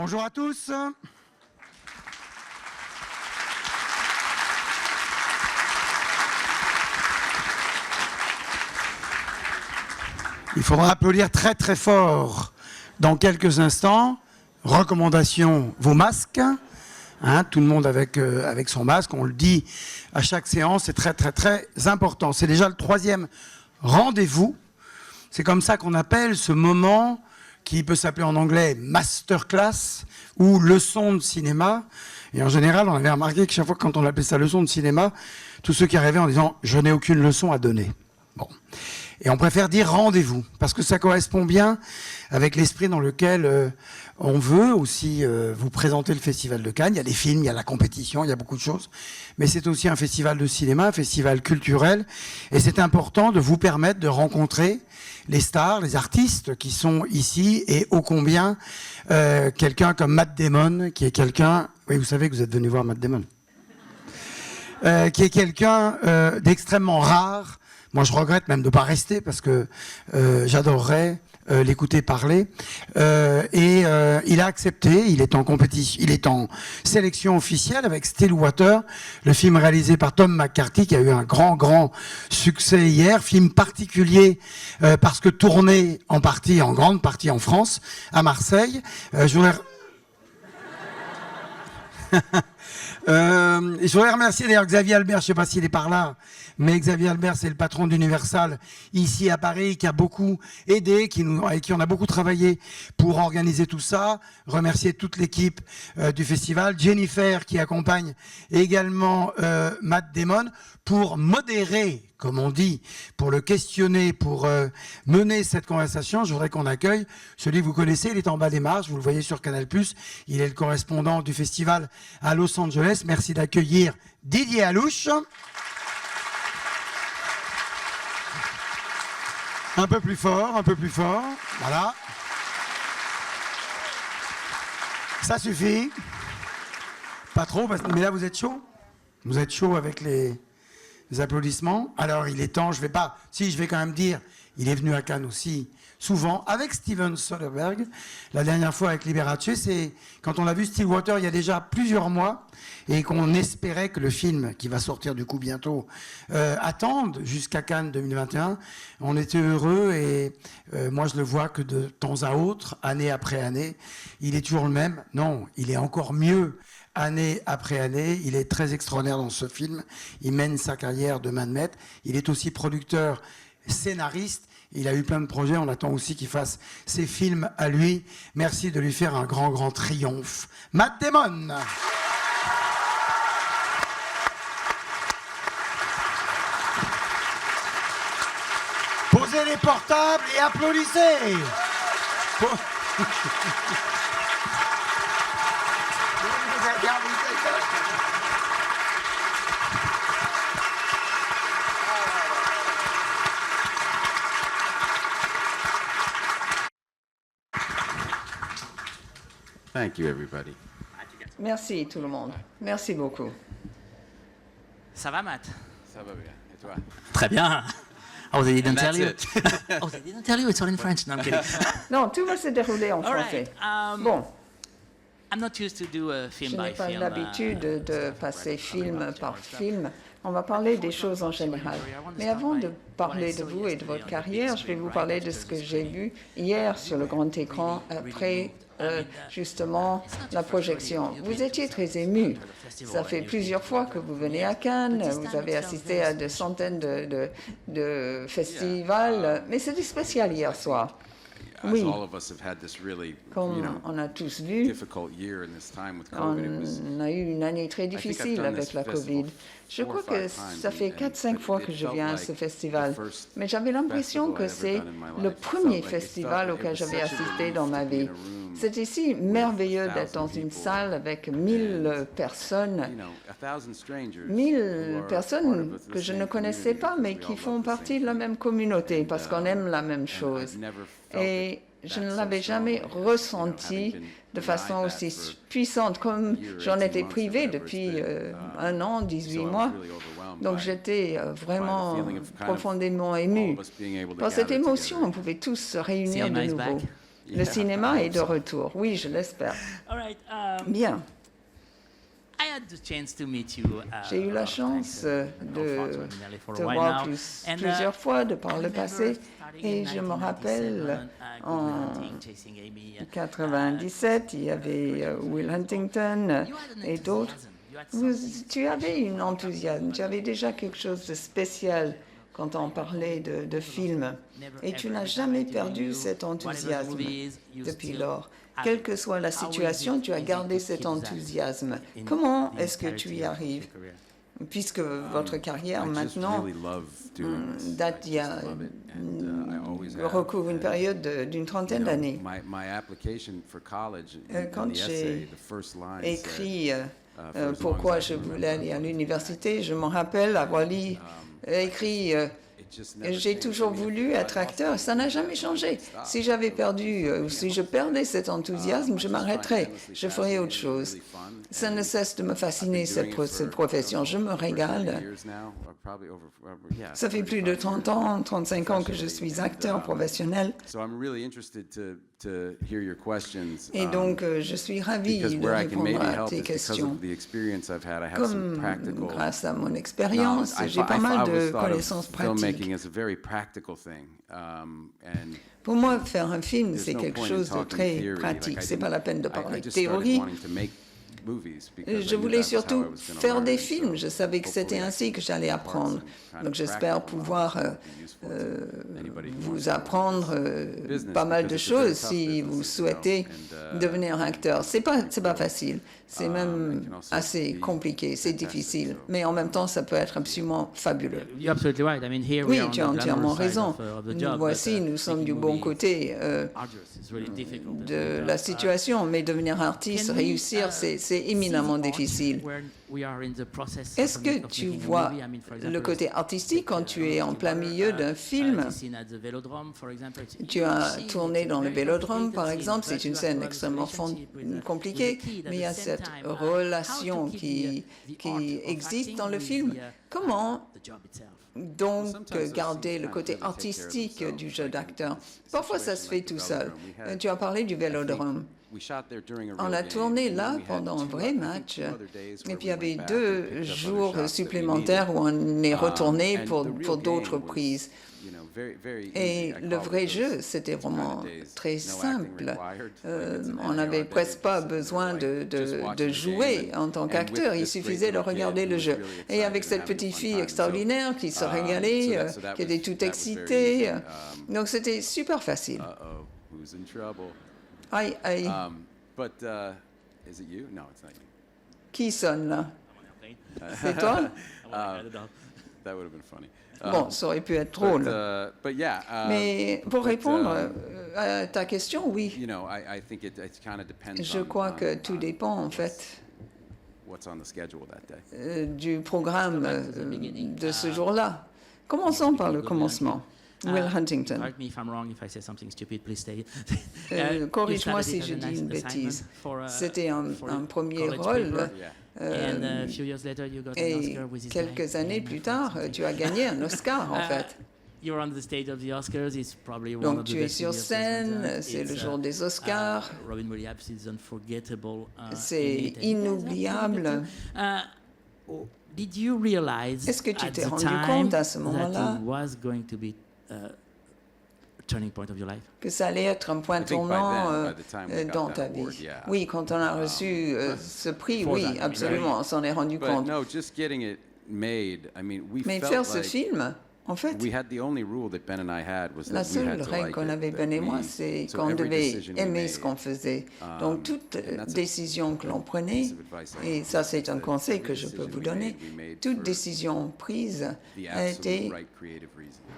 Bonjour à tous. Il faudra applaudir très très fort dans quelques instants. Recommandation, vos masques. Hein, tout le monde avec son masque, on le dit à chaque séance, c'est très très très important. C'est déjà le 3e rendez-vous. C'est comme ça qu'on appelle ce moment qui peut s'appeler en anglais masterclass ou leçon de cinéma. Et en général, on avait remarqué que chaque fois quand on appelait ça leçon de cinéma, tous ceux qui arrivaient en disant « je n'ai aucune leçon à donner ». Bon. Et on préfère dire rendez-vous, parce que ça correspond bien avec l'esprit dans lequel on veut aussi vous présenter le Festival de Cannes. Il y a des films, il y a la compétition, il y a beaucoup de choses. Mais c'est aussi un festival de cinéma, un festival culturel. Et c'est important de vous permettre de rencontrer les stars, les artistes qui sont ici. Et ô combien quelqu'un comme Matt Damon, qui est quelqu'un... Oui, vous savez que vous êtes venu voir Matt Damon. Qui est quelqu'un d'extrêmement rare. Moi, je regrette même de ne pas rester parce que j'adorerais l'écouter parler. Il a accepté, il est en compétition, il est en sélection officielle avec Stillwater, le film réalisé par Tom McCarthy qui a eu un grand succès hier. Film particulier parce que tourné en grande partie en France, à Marseille. Je voudrais remercier d'ailleurs Xavier Albert, je ne sais pas s'il est par là, mais Xavier Albert, c'est le patron d'Universal ici à Paris, qui a beaucoup aidé, avec qui on a beaucoup travaillé pour organiser tout ça. Remercier toute l'équipe du festival. Jennifer, qui accompagne également Matt Damon, pour modérer, comme on dit, pour le questionner, pour mener cette conversation. Je voudrais qu'on accueille celui que vous connaissez, il est en bas des marches, vous le voyez sur Canal+, il est le correspondant du festival à Los Angeles. Merci d'accueillir Didier Alouche. Un peu plus fort, voilà. Ça suffit. Pas trop, mais là vous êtes chaud. Vous êtes chaud avec les applaudissements. Alors il est temps, je vais quand même dire, il est venu à Cannes aussi souvent avec Steven Soderbergh. La dernière fois avec Liberace, c'est quand on a vu Stillwater il y a déjà plusieurs mois et qu'on espérait que le film qui va sortir du coup bientôt attende jusqu'à Cannes 2021. On était heureux et moi je le vois que de temps à autre, année après année, il est toujours le même. Non, il est encore mieux. Année après année, il est très extraordinaire dans ce film. Il mène sa carrière de main de maître. Il est aussi producteur, scénariste. Il a eu plein de projets. On attend aussi qu'il fasse ses films à lui. Merci de lui faire un grand triomphe. Matt Damon. Posez les portables et applaudissez. Thank you, everybody. Merci tout le monde. Merci beaucoup. Ça va, Matt? Ça va bien. Et toi? Très bien. Oh, they didn't And tell you. that's Oh, they didn't tell you. It's all in French. No, I'm kidding. Non, tout va se dérouler en All français. right. Bon, I'm not used to do a film je by n'ai pas film. l'habitude de passer film par film. On va parler des choses en général. Mais avant de parler de vous et de votre carrière, je vais vous parler de ce que j'ai vu hier sur le grand écran après justement la projection. Vous étiez très ému. Ça fait plusieurs fois que vous venez à Cannes, vous avez assisté à des centaines de festivals, mais c'était spécial hier soir. Oui, comme on a tous vu, on a eu une année très difficile avec la Covid. Je crois que ça fait 4-5 fois que je viens à ce festival, mais j'avais l'impression que c'est le premier festival auquel j'avais assisté dans ma vie. C'est ici merveilleux d'être dans une salle avec 1000 personnes. 1000 personnes que je ne connaissais pas, mais qui font partie de la même communauté parce qu'on aime la même chose. Et je ne l'avais jamais ressenti de façon aussi puissante, comme j'en étais privée depuis 1 an, 18 mois. Donc j'étais vraiment profondément émue. Par cette émotion, on pouvait tous se réunir de nouveau. Le cinéma est de retour. Oui, je l'espère. All right. Bien. I had the chance to meet you. J'ai eu la chance de te voir plusieurs fois de par le passé et je me rappelle en 97, il y avait Will Huntington et d'autres. Tu avais une enthousiasme, tu avais déjà quelque chose de spécial quand on parlait de films et tu n'as jamais perdu cet enthousiasme depuis lors. Quelle que soit la situation, tu as gardé cet enthousiasme. Comment est-ce que tu y arrives? Puisque votre carrière maintenant date d'il y a recouvre une période d'une trentaine d'années. Quand j'ai écrit pourquoi je voulais aller à l'université, je me rappelle avoir écrit j'ai toujours voulu être acteur, ça n'a jamais changé. Si j'avais perdu, ou si je perdais cet enthousiasme, je m'arrêterais, je ferais autre chose. Ça ne cesse de me fasciner, cette profession. Je me régale. Ça fait plus de 30 ans, 35 ans que je suis acteur professionnel. Et donc, je suis ravi de répondre à tes questions. Comme grâce à mon expérience, j'ai pas mal de connaissances pratiques. Pour moi, faire un film, c'est quelque chose de très pratique. C'est pas la peine de parler de théorie. Je voulais surtout faire des films. Je savais que c'était ainsi que j'allais apprendre. Donc j'espère pouvoir vous apprendre pas mal de choses si vous souhaitez devenir acteur. C'est pas facile. C'est même assez compliqué, c'est difficile. Mais en même temps, ça peut être absolument fabuleux. Oui, tu as entièrement raison. Voici, nous sommes du bon côté de la situation, mais devenir artiste, réussir, c'est éminemment difficile. Est-ce que tu vois le côté artistique quand tu es en plein milieu d'un film? Tu as tourné dans le Vélodrome, par exemple, c'est une scène extrêmement compliquée, mais il y a cette relation qui existe dans le film. Comment donc garder le côté artistique du jeu d'acteur? Parfois, ça se fait tout seul. Tu as parlé du Vélodrome. On a tourné là pendant un vrai match, et puis il y avait 2 jours supplémentaires où on est retourné pour d'autres prises. Et le vrai jeu, c'était vraiment très simple. On n'avait presque pas besoin de jouer en tant qu'acteur, il suffisait de regarder le jeu. Et avec cette petite fille extraordinaire qui se régalait, qui était toute excitée, donc c'était super facile. Aïe, aïe. Qui sonne là? C'est toi? Bon, ça aurait pu être drôle. Mais pour répondre à ta question, oui. Je crois que tout dépend, en fait, du programme de ce jour-là. Commençons par le commencement. Will Huntington. Corrige-moi si je dis une bêtise. C'était un premier rôle. Et quelques années plus tard, tu as gagné un Oscar, en fait. Donc tu es sur scène, c'est le jour des Oscars. C'est inoubliable. Est-ce que tu t'es rendu compte à ce moment-là que ça allait être un point tournant dans ta vie? Oui, quand on a reçu ce prix, oui, absolument, on s'en est rendu compte. Mais faire ce film, en fait, la seule règle qu'on avait, Ben et moi, c'est qu'on devait aimer ce qu'on faisait. Donc, toute décision que l'on prenait, et ça c'est un conseil que je peux vous donner, toute décision prise a été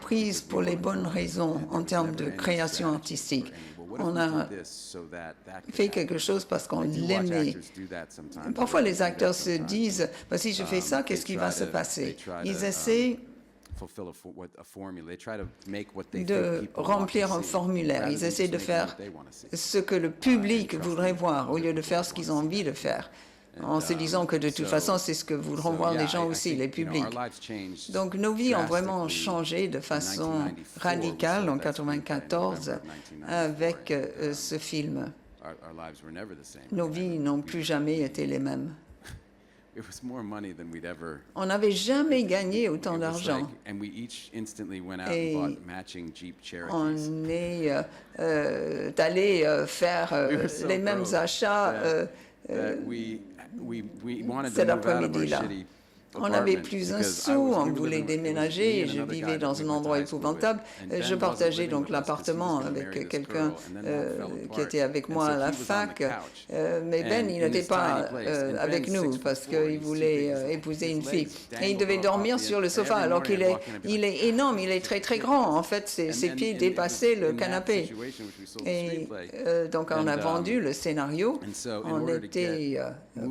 prise pour les bonnes raisons en termes de création artistique. On a fait quelque chose parce qu'on l'aimait. Parfois, les acteurs se disent, bah, si je fais ça, qu'est-ce qui va se passer? Ils essaient de remplir un formulaire. Ils essaient de faire ce que le public voudrait voir au lieu de faire ce qu'ils ont envie de faire. en se disant que de toute façon, c'est ce que voudront voir les gens aussi, les publics. Donc nos vies ont vraiment changé de façon radicale en 1994 avec ce film. Nos vies n'ont plus jamais été les mêmes. On n'avait jamais gagné autant d'argent. Et on est allé faire les mêmes achats cet après-midi-là. On n'avait plus un sou, on voulait déménager, je vivais dans un endroit épouvantable. Je partageais donc l'appartement avec quelqu'un qui était avec moi à la fac, mais Ben, il n'était pas avec nous parce qu'il voulait épouser une fille. Et il devait dormir sur le sofa alors qu'il est énorme, il est très très grand. En fait, ses pieds dépassaient le canapé. Et donc on a vendu le scénario, on était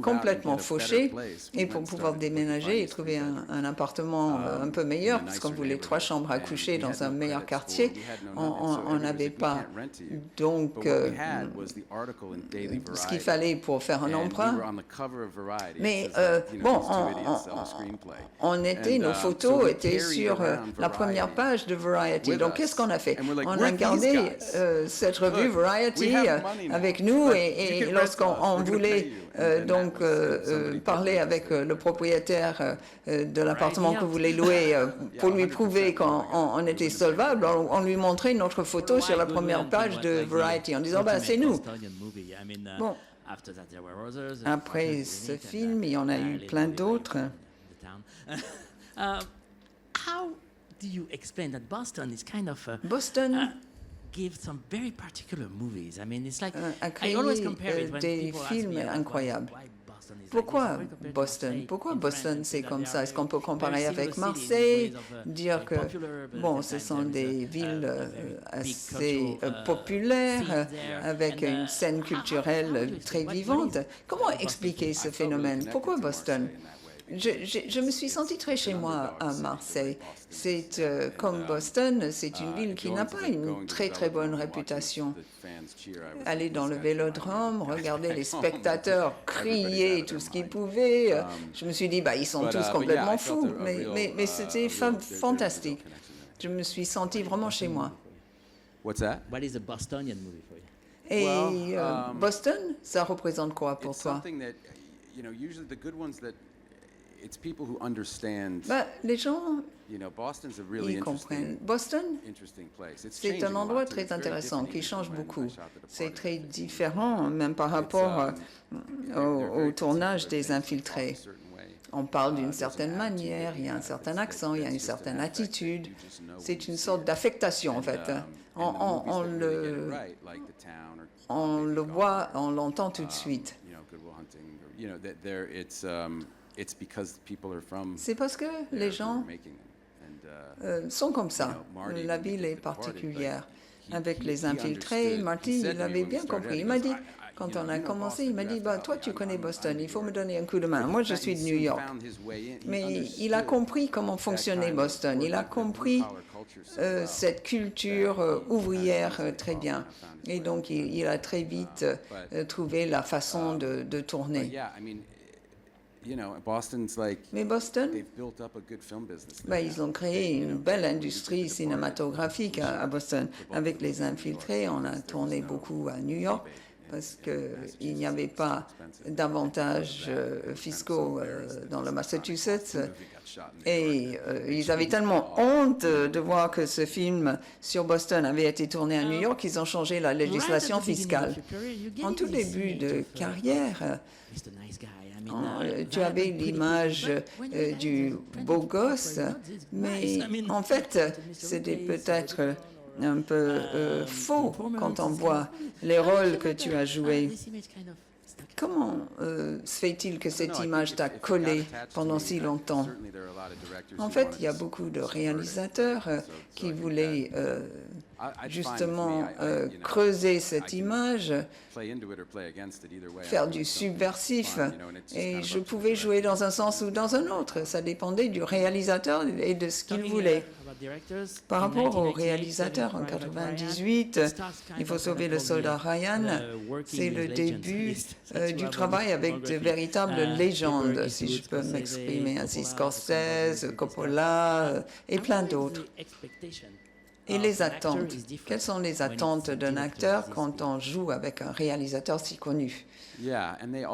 complètement fauchés, et pour pouvoir déménager et trouver un appartement un peu meilleur, parce qu'on voulait 3 chambres à coucher dans un meilleur quartier, on n'avait pas donc ce qu'il fallait pour faire un emprunt. Mais bon, nos photos étaient sur la première page de Variety. Donc qu'est-ce qu'on a fait? On a gardé cette revue Variety avec nous, et lorsqu'on voulait donc parler avec le propriétaire de l'appartement que vous voulez louer pour lui prouver qu'on était solvable, on lui montrait notre photo sur la première page de Variety en disant bah, c'est nous. Bon. Après ce film, il y en a eu plein d'autres. Boston a créé des films incroyables. Pourquoi Boston? Pourquoi Boston c'est comme ça? Est-ce qu'on peut comparer avec Marseille, dire que bon, ce sont des villes assez populaires avec une scène culturelle très vivante? Comment expliquer ce phénomène? Pourquoi Boston? Je me suis sentie très chez moi à Marseille. C'est comme Boston, c'est une ville qui n'a pas une très très bonne réputation. Aller dans le Vélodrome, regarder les spectateurs crier tout ce qu'ils pouvaient, je me suis dit, bah, ils sont tous complètement fous, mais c'était fantastique. Je me suis sentie vraiment chez moi. What is a Bostonian movie for you? Et Boston, ça représente quoi pour toi? Bah, les gens, ils comprennent. Boston, c'est un endroit très intéressant qui change beaucoup. C'est très différent, même par rapport au tournage des Infiltrés. On parle d'une certaine manière, il y a un certain accent, il y a une certaine attitude. C'est une sorte d'affectation, en fait. On le voit, on l'entend tout de suite. C'est parce que les gens sont comme ça. La ville est particulière. Avec les Infiltrés, Marty, il avait bien compris. Il m'a dit, quand on a commencé, il m'a dit, bah, toi, tu connais Boston, il faut me donner un coup de main. Moi, je suis de New York. Mais il a compris comment fonctionnait Boston. Il a compris cette culture ouvrière très bien. Et donc, il a très vite trouvé la façon de tourner. Mais Boston, bah, ils ont créé une belle industrie cinématographique à Boston. Avec les Infiltrés, on a tourné beaucoup à New York parce qu'il n'y avait pas d'avantages fiscaux dans le Massachusetts. Et ils avaient tellement honte de voir que ce film sur Boston avait été tourné à New York qu'ils ont changé la législation fiscale. En tout début de carrière, tu avais l'image du beau gosse, mais en fait, c'était peut-être un peu faux quand on voit les rôles que tu as joués. Comment se fait-il que cette image t'a collé pendant si longtemps? En fait, il y a beaucoup de réalisateurs qui voulaient justement creuser cette image, faire du subversif, et je pouvais jouer dans un sens ou dans un autre. Ça dépendait du réalisateur et de ce qu'il voulait. Par rapport aux réalisateurs, en 1998, Il faut sauver le soldat Ryan, c'est le début du travail avec de véritables légendes, si je peux m'exprimer ainsi, Scorsese, Coppola et plein d'autres. Et les attentes. Quelles sont les attentes d'un acteur quand on joue avec un réalisateur si connu? Yeah, and they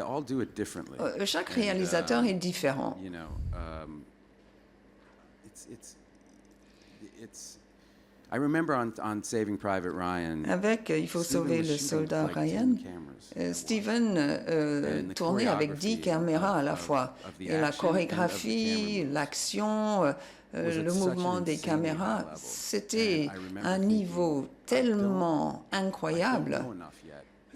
all do it differently. Chaque réalisateur est différent. You know, it's. I remember on Saving Private Ryan. Avec Il faut sauver le soldat Ryan, Steven tournait avec 10 caméras à la fois. Et la chorégraphie, l'action, le mouvement des caméras, c'était un niveau tellement incroyable.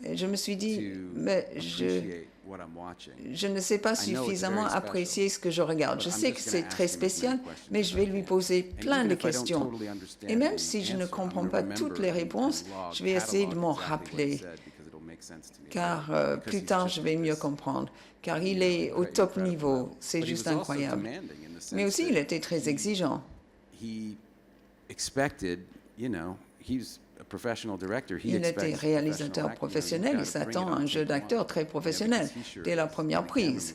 Et je me suis dit, mais je ne sais pas suffisamment apprécier ce que je regarde. Je sais que c'est très spécial, mais je vais lui poser plein de questions. Et même si je ne comprends pas toutes les réponses, je vais essayer de m'en rappeler, car plus tard, je vais mieux comprendre. Car il est au top niveau, c'est juste incroyable. Mais aussi, il était très exigeant. Il était réalisateur professionnel, il s'attend à un jeu d'acteur très professionnel dès la première prise.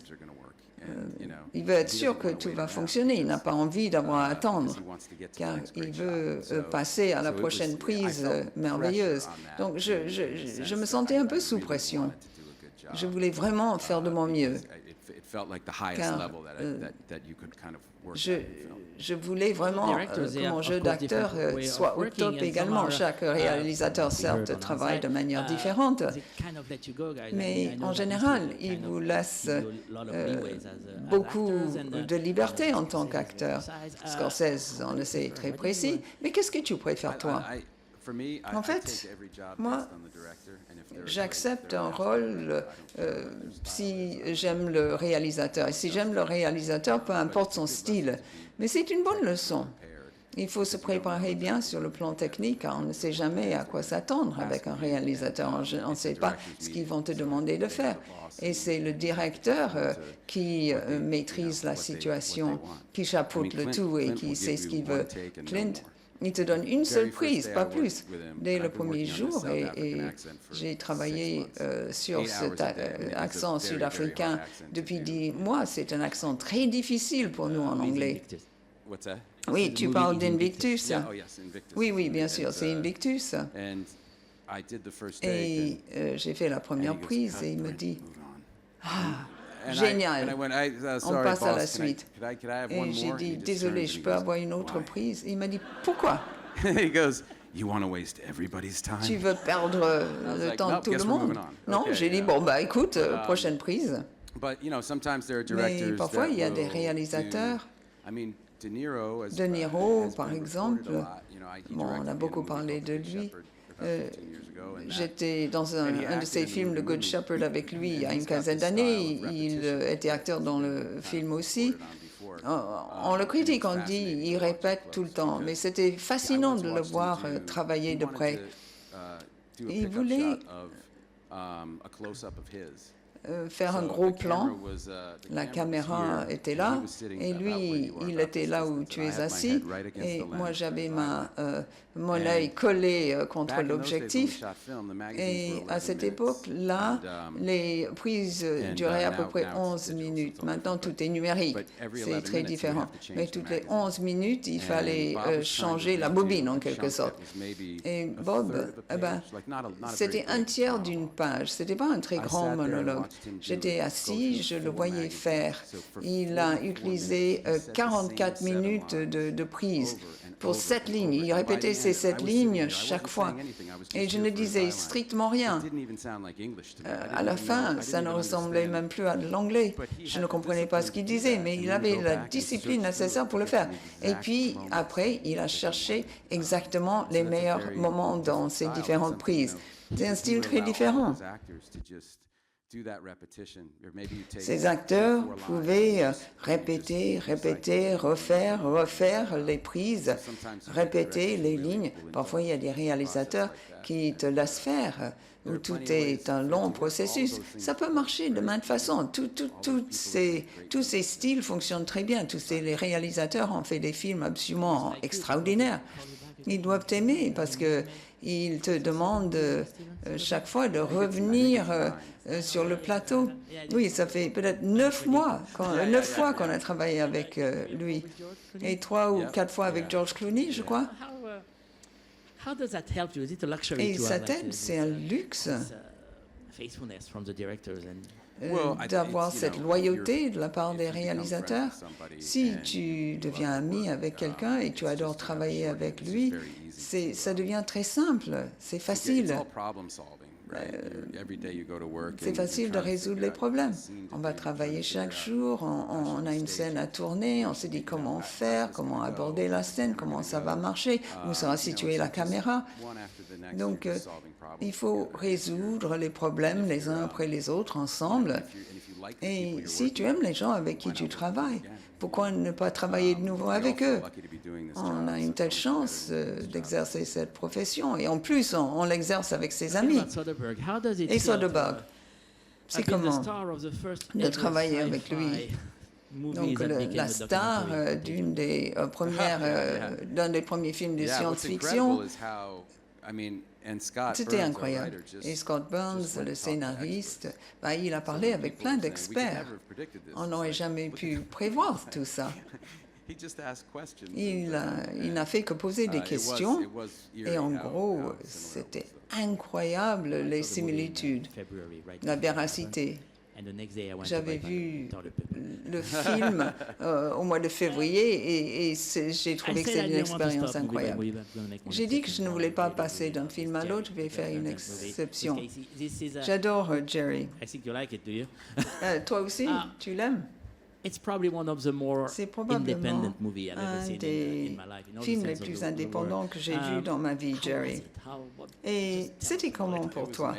Il veut être sûr que tout va fonctionner, il n'a pas envie d'avoir à attendre, car il veut passer à la prochaine prise merveilleuse. Donc je me sentais un peu sous pression. Je voulais vraiment faire de mon mieux, car je voulais vraiment que mon jeu d'acteur soit au top également. Chaque réalisateur, certes, travaille de manière différente, mais en général, il vous laisse beaucoup de liberté en tant qu'acteur. Scorsese, on le sait, très précis. Mais qu'est-ce que tu préfères, toi? En fait, moi, j'accepte un rôle si j'aime le réalisateur. Et si j'aime le réalisateur, peu importe son style. Mais c'est une bonne leçon. Il faut se préparer bien sur le plan technique, car on ne sait jamais à quoi s'attendre avec un réalisateur. On ne sait pas ce qu'ils vont te demander de faire. Et c'est le directeur qui maîtrise la situation, qui chapeaute le tout et qui sait ce qu'il veut. Clint, il te donne une seule prise, pas plus, dès le premier jour. Et j'ai travaillé sur cet accent sud-africain depuis 10 mois. C'est un accent très difficile pour nous en anglais. Oui, tu parles d'Invictus. Oui, oui, bien sûr, c'est Invictus. Et j'ai fait la première prise et il me dit « Ah, génial, on passe à la suite. » Et j'ai dit « Désolé, je peux avoir une autre prise ?» Il m'a dit « Pourquoi ?» Tu veux perdre le temps de tout le monde? Non, j'ai dit « Bon, bah écoute, prochaine prise. » Mais parfois, il y a des réalisateurs. De Niro, par exemple, bon, on a beaucoup parlé de lui. J'étais dans un de ses films, The Good Shepherd, avec lui il y a une quinzaine d'années. Il était acteur dans le film aussi. On le critique, on dit, il répète tout le temps, mais c'était fascinant de le voir travailler de près. Il voulait faire un gros plan, la caméra était là, et lui, il était là où tu es assis, et moi j'avais mon œil collé contre l'objectif, et à cette époque-là, les prises duraient à peu près 11 minutes. Maintenant, tout est numérique, c'est très différent. Mais toutes les 11 minutes, il fallait changer la bobine, en quelque sorte. Et Bob, c'était un tiers d'une page, c'était pas un très grand monologue. J'étais assis, je le voyais faire. Il a utilisé 44 minutes de prise pour 7 lignes. Il répétait ces 7 lignes chaque fois. Et je ne disais strictement rien. À la fin, ça ne ressemblait même plus à de l'anglais. Je ne comprenais pas ce qu'il disait, mais il avait la discipline nécessaire pour le faire. Et puis, après, il a cherché exactement les meilleurs moments dans ces différentes prises. C'est un style très différent. do that repetition, or maybe you take Ces acteurs 4 lines pouvaient and répéter, just répéter, recycle refaire, them. refaire les prises, Sometimes you répéter get les directors who lignes. really will Parfois, il y a des indulge in a réalisateurs process like that. qui te laissent faire, où are tout plenty of ways est un for it long to work. processus. All those things Ça peut marcher de maintes façons. Tous ces styles fonctionnent très bien. Les réalisateurs ont fait des films absolument extraordinaires. Ils doivent t'aimer parce que ils te demandent chaque fois de revenir sur le plateau. Oui, ça fait peut-être 9 mois, 9 fois qu'on a travaillé avec lui. Et 3 ou 4 fois avec George Clooney, je crois. How does that help you? Is it a luxury Et to sa have like tête, c'est un luxe faithfulness from the directors and d'avoir cette loyauté de la part des réalisateurs. Si tu deviens ami avec quelqu'un et tu adores travailler avec lui, ça devient très simple, c'est facile. C'est facile de résoudre les problèmes. On va travailler chaque jour, on a une scène à tourner, on se dit comment faire, comment aborder la scène, comment ça va marcher, où sera située la caméra. Donc, il faut résoudre les problèmes les uns après les autres ensemble. Et si tu aimes les gens avec qui tu travailles, pourquoi ne pas travailler de nouveau avec eux? On a une telle chance d'exercer cette profession. Et en plus, on l'exerce avec ses amis. Et Soderbergh, c'est comment de travailler avec lui? Donc, la star d'un des premiers films de science-fiction, c'était incroyable. Et Scott Burns, le scénariste, il a parlé avec plein d'experts. On n'aurait jamais pu prévoir tout ça. Il n'a fait que poser des questions et en gros, c'était incroyable les similitudes, la véracité. J'avais vu le film au mois de février et j'ai trouvé que c'était une expérience incroyable. J'ai dit que je ne voulais pas passer d'un film à l'autre, je vais faire une exception. J'adore Jerry. Toi aussi, tu l'aimes? C'est probablement un des films les plus indépendants que j'ai vus dans ma vie, Jerry. Et c'était comment pour toi?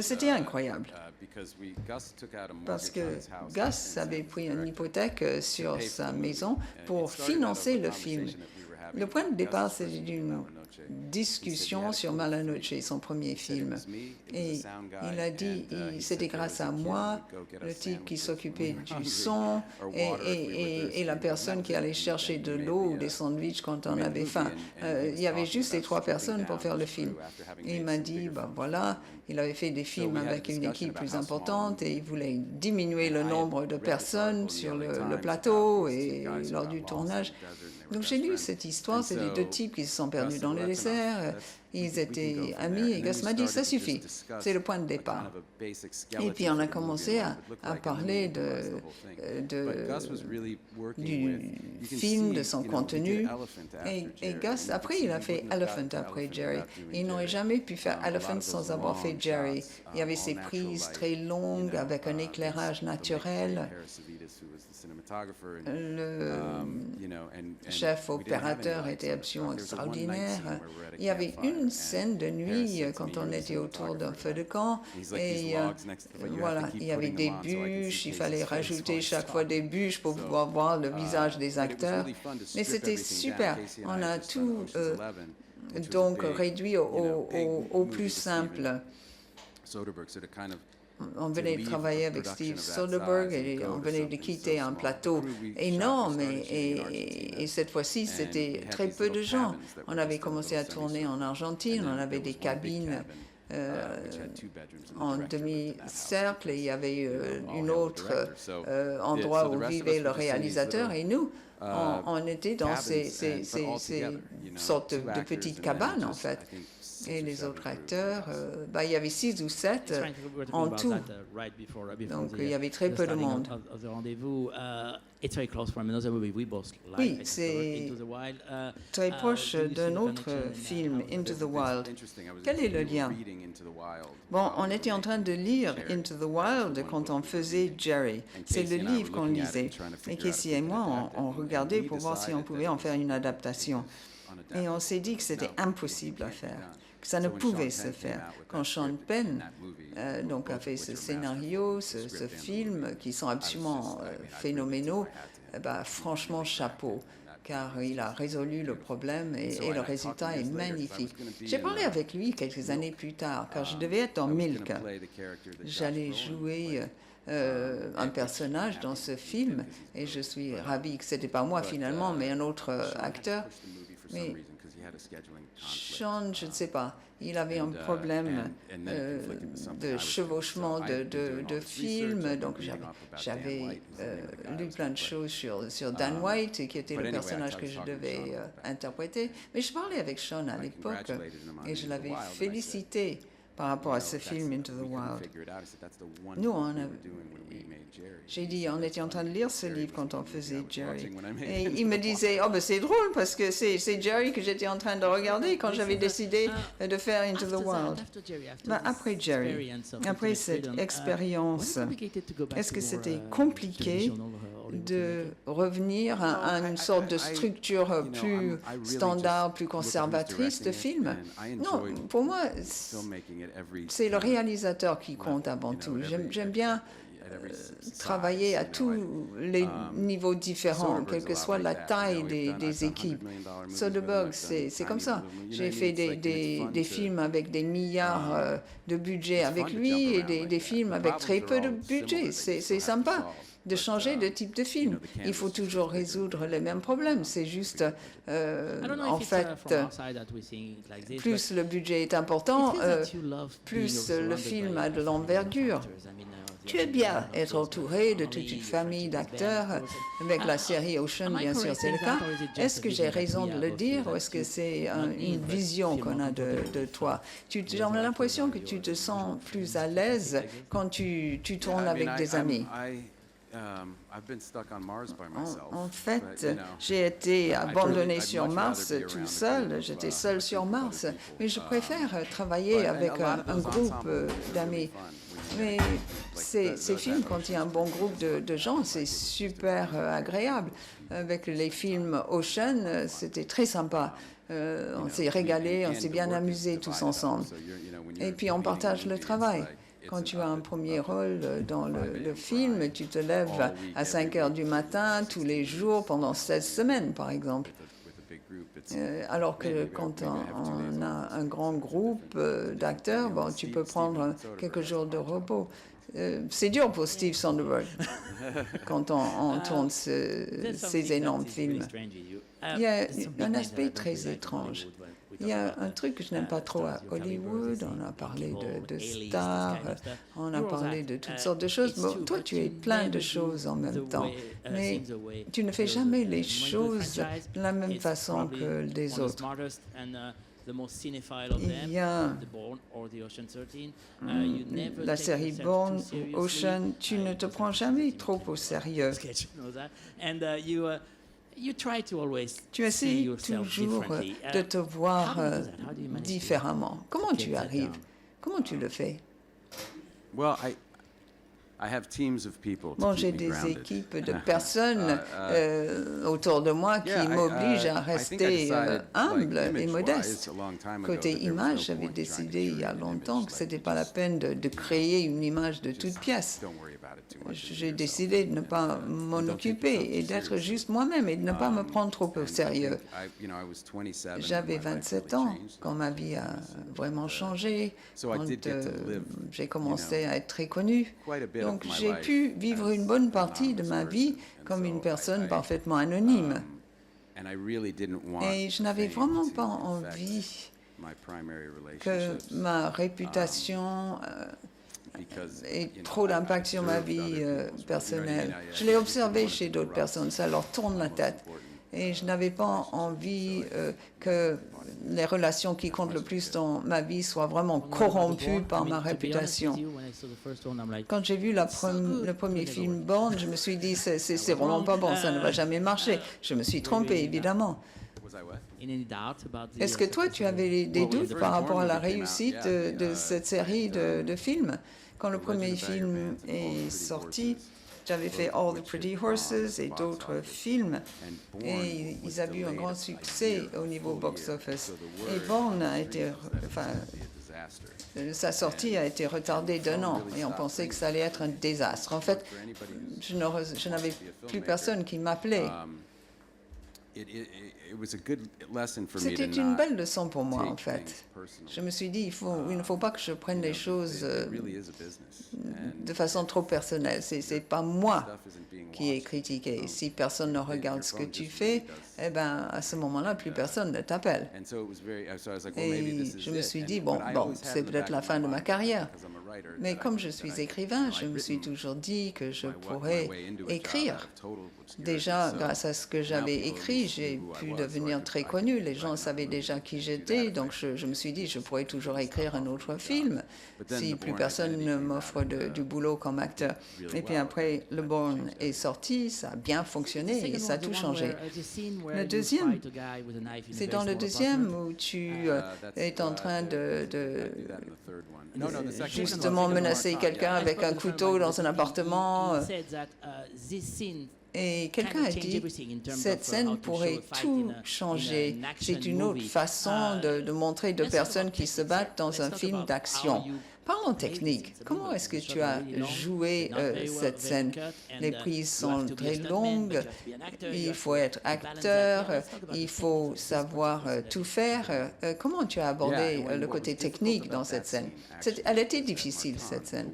C'était incroyable. Parce que Gus avait pris une hypothèque sur sa maison pour financer le film. Le point de départ, c'était d'une discussion sur Malanoche, son premier film. Et il a dit, c'était grâce à moi, le type qui s'occupait du son et la personne qui allait chercher de l'eau ou des sandwichs quand on avait faim. Il y avait juste les 3 personnes pour faire le film. Et il m'a dit, voilà, il avait fait des films avec une équipe plus importante et il voulait diminuer le nombre de personnes sur le plateau et lors du tournage. Donc j'ai lu cette histoire, c'est les 2 types qui se sont perdus dans le désert, ils étaient amis et Gus m'a dit ça suffit, c'est le point de départ. Et puis on a commencé à parler du film, de son contenu. Et Gus, après il a fait Elephant après Jerry. Il n'aurait jamais pu faire Elephant sans avoir fait Jerry. Il y avait ces prises très longues avec un éclairage naturel. Le chef opérateur était absolument extraordinaire. Il y avait une scène de nuit quand on était autour d'un feu de camp et voilà, il y avait des bûches, il fallait rajouter chaque fois des bûches pour pouvoir voir le visage des acteurs. Mais c'était super. On a tout donc réduit au plus simple. On venait de travailler avec Steve Soderbergh et on venait de quitter un plateau énorme et cette fois-ci c'était très peu de gens. On avait commencé à tourner en Argentine, on avait des cabines en demi-cercle et il y avait un autre endroit où vivait le réalisateur et nous, on était dans ces sortes de petites cabanes en fait. Et les autres acteurs, il y avait 6 ou 7 en tout. Donc il y avait très peu de monde. Oui, c'est très proche d'un autre film, Into the Wild. Quel est le lien? Bon, on était en train de lire Into the Wild quand on faisait Jerry. C'est le livre qu'on lisait. Et Casey et moi, on regardait pour voir si on pouvait en faire une adaptation. Et on s'est dit que c'était impossible à faire. que ça ne pouvait se faire. Quand Sean Penn donc a fait ce scénario, ce film, qui sont absolument phénoménaux, franchement, chapeau, car il a résolu le problème et le résultat est magnifique. J'ai parlé avec lui quelques années plus tard, car je devais être dans Milk. J'allais jouer un personnage dans ce film, et je suis ravie que ce n'était pas moi finalement, mais un autre acteur. Mais Sean, je ne sais pas, il avait un problème de chevauchement de films, donc j'avais lu plein de choses sur Dan White, qui était le personnage que je devais interpréter. Mais je parlais avec Sean à l'époque, et je l'avais félicité par rapport à ce film Into the Wild. Nous, j'ai dit, on était en train de lire ce livre quand on faisait Jerry. Et il me disait, oh ben c'est drôle parce que c'est Jerry que j'étais en train de regarder quand j'avais décidé de faire Into the Wild. Après Jerry, après cette expérience, est-ce que c'était compliqué de revenir à une sorte de structure plus standard, plus conservatrice de film? Non, pour moi, c'est le réalisateur qui compte avant tout. J'aime bien travailler à tous les niveaux différents, quelle que soit la taille des équipes. Soderbergh, c'est comme ça. J'ai fait des films avec des milliards de budget avec lui et des films avec très peu de budget. C'est sympa de changer de type de film. Il faut toujours résoudre les mêmes problèmes. C'est juste, en fait, plus le budget est important, plus le film a de l'envergure. Tu es bien être entouré de toute une famille d'acteurs. Avec la série Ocean, bien sûr, c'est le cas. Est-ce que j'ai raison de le dire ou est-ce que c'est une vision qu'on a de toi? J'ai l'impression que tu te sens plus à l'aise quand tu tournes avec des amis. En fait, j'ai été abandonné sur Mars tout seul. J'étais seul sur Mars. Mais je préfère travailler avec un groupe d'amis. Mais ces films, quand il y a un bon groupe de gens, c'est super agréable. Avec les films Ocean, c'était très sympa. On s'est régalé, on s'est bien amusé tous ensemble. Et puis on partage le travail. Quand tu as un premier rôle dans le film, tu te lèves à 5 heures du matin tous les jours pendant 16 semaines, par exemple. Alors que quand on a un grand groupe d'acteurs, bon, tu peux prendre quelques jours de repos. C'est dur pour Steve Soderbergh quand on tourne ces énormes films. Il y a un aspect très étrange. Il y a un truc que je n'aime pas trop à Hollywood. On a parlé de stars, on a parlé de toutes sortes de choses. Bon, toi, tu es plein de choses en même temps, mais tu ne fais jamais les choses de la même façon que les autres. Il y a la série Bourne ou Ocean, tu ne te prends jamais trop au sérieux. Tu essaies toujours de te voir différemment. Comment tu arrives? Comment tu le fais? Bon, j'ai des équipes de personnes autour de moi qui m'obligent à rester humble et modeste. Côté image, j'avais décidé il y a longtemps que ce n'était pas la peine de créer une image de toute pièce. J'ai décidé de ne pas m'en occuper et d'être juste moi-même et de ne pas me prendre trop au sérieux. J'avais 27 ans quand ma vie a vraiment changé, quand j'ai commencé à être très connue. Donc j'ai pu vivre une bonne partie de ma vie comme une personne parfaitement anonyme. Et je n'avais vraiment pas envie que ma réputation ait trop d'impact sur ma vie personnelle. Je l'ai observé chez d'autres personnes, ça leur tourne la tête. Et je n'avais pas envie que les relations qui comptent le plus dans ma vie soient vraiment corrompues par ma réputation. Quand j'ai vu le premier film Bourne, je me suis dit, c'est vraiment pas bon, ça ne va jamais marcher. Je me suis trompée, évidemment. Est-ce que toi, tu avais des doutes par rapport à la réussite de cette série de films? Quand le premier film est sorti, J'avais fait All the Pretty Horses et d'autres films, et ils avaient eu un grand succès au niveau box-office. Et Bourne a été, sa sortie a été retardée d'1 an, et on pensait que ça allait être un désastre. En fait, je n'avais plus personne qui m'appelait. C'était une belle leçon pour moi, en fait. Je me suis dit, il ne faut pas que je prenne les choses de façon trop personnelle. C'est pas moi qui ai critiqué. Si personne ne regarde ce que tu fais, eh ben, à ce moment-là, plus personne ne t'appelle. Et je me suis dit, bon, c'est peut-être la fin de ma carrière. Mais comme je suis écrivain, je me suis toujours dit que je pourrais écrire. Déjà, grâce à ce que j'avais écrit, j'ai pu devenir très connu. Les gens savaient déjà qui j'étais, donc je me suis dit, je pourrais toujours écrire un autre film si plus personne ne m'offre du boulot comme acteur. Et puis après, Le Bourne est sorti, ça a bien fonctionné et ça a tout changé. Le deuxième, c'est dans le deuxième où tu es en train de justement menacer quelqu'un avec un couteau dans un appartement. Et quelqu'un a dit, cette scène pourrait tout changer. C'est une autre façon de montrer deux personnes qui se battent dans un film d'action. Parlons technique. Comment est-ce que tu as joué cette scène? Les prises sont très longues, il faut être acteur, il faut savoir tout faire. Comment tu as abordé le côté technique dans cette scène? Elle était difficile, cette scène.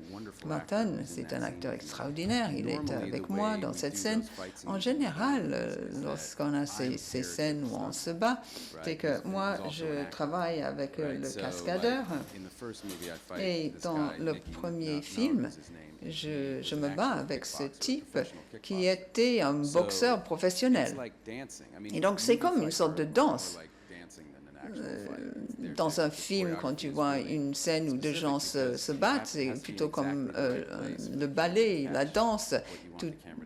Martin, c'est un acteur extraordinaire, il est avec moi dans cette scène. En général, lorsqu'on a ces scènes où on se bat, c'est que moi, je travaille avec le cascadeur. Et dans le premier film, je me bats avec ce type qui était un boxeur professionnel. Et donc, c'est comme une sorte de danse. Dans un film, quand tu vois une scène où deux gens se battent, c'est plutôt comme le ballet, la danse.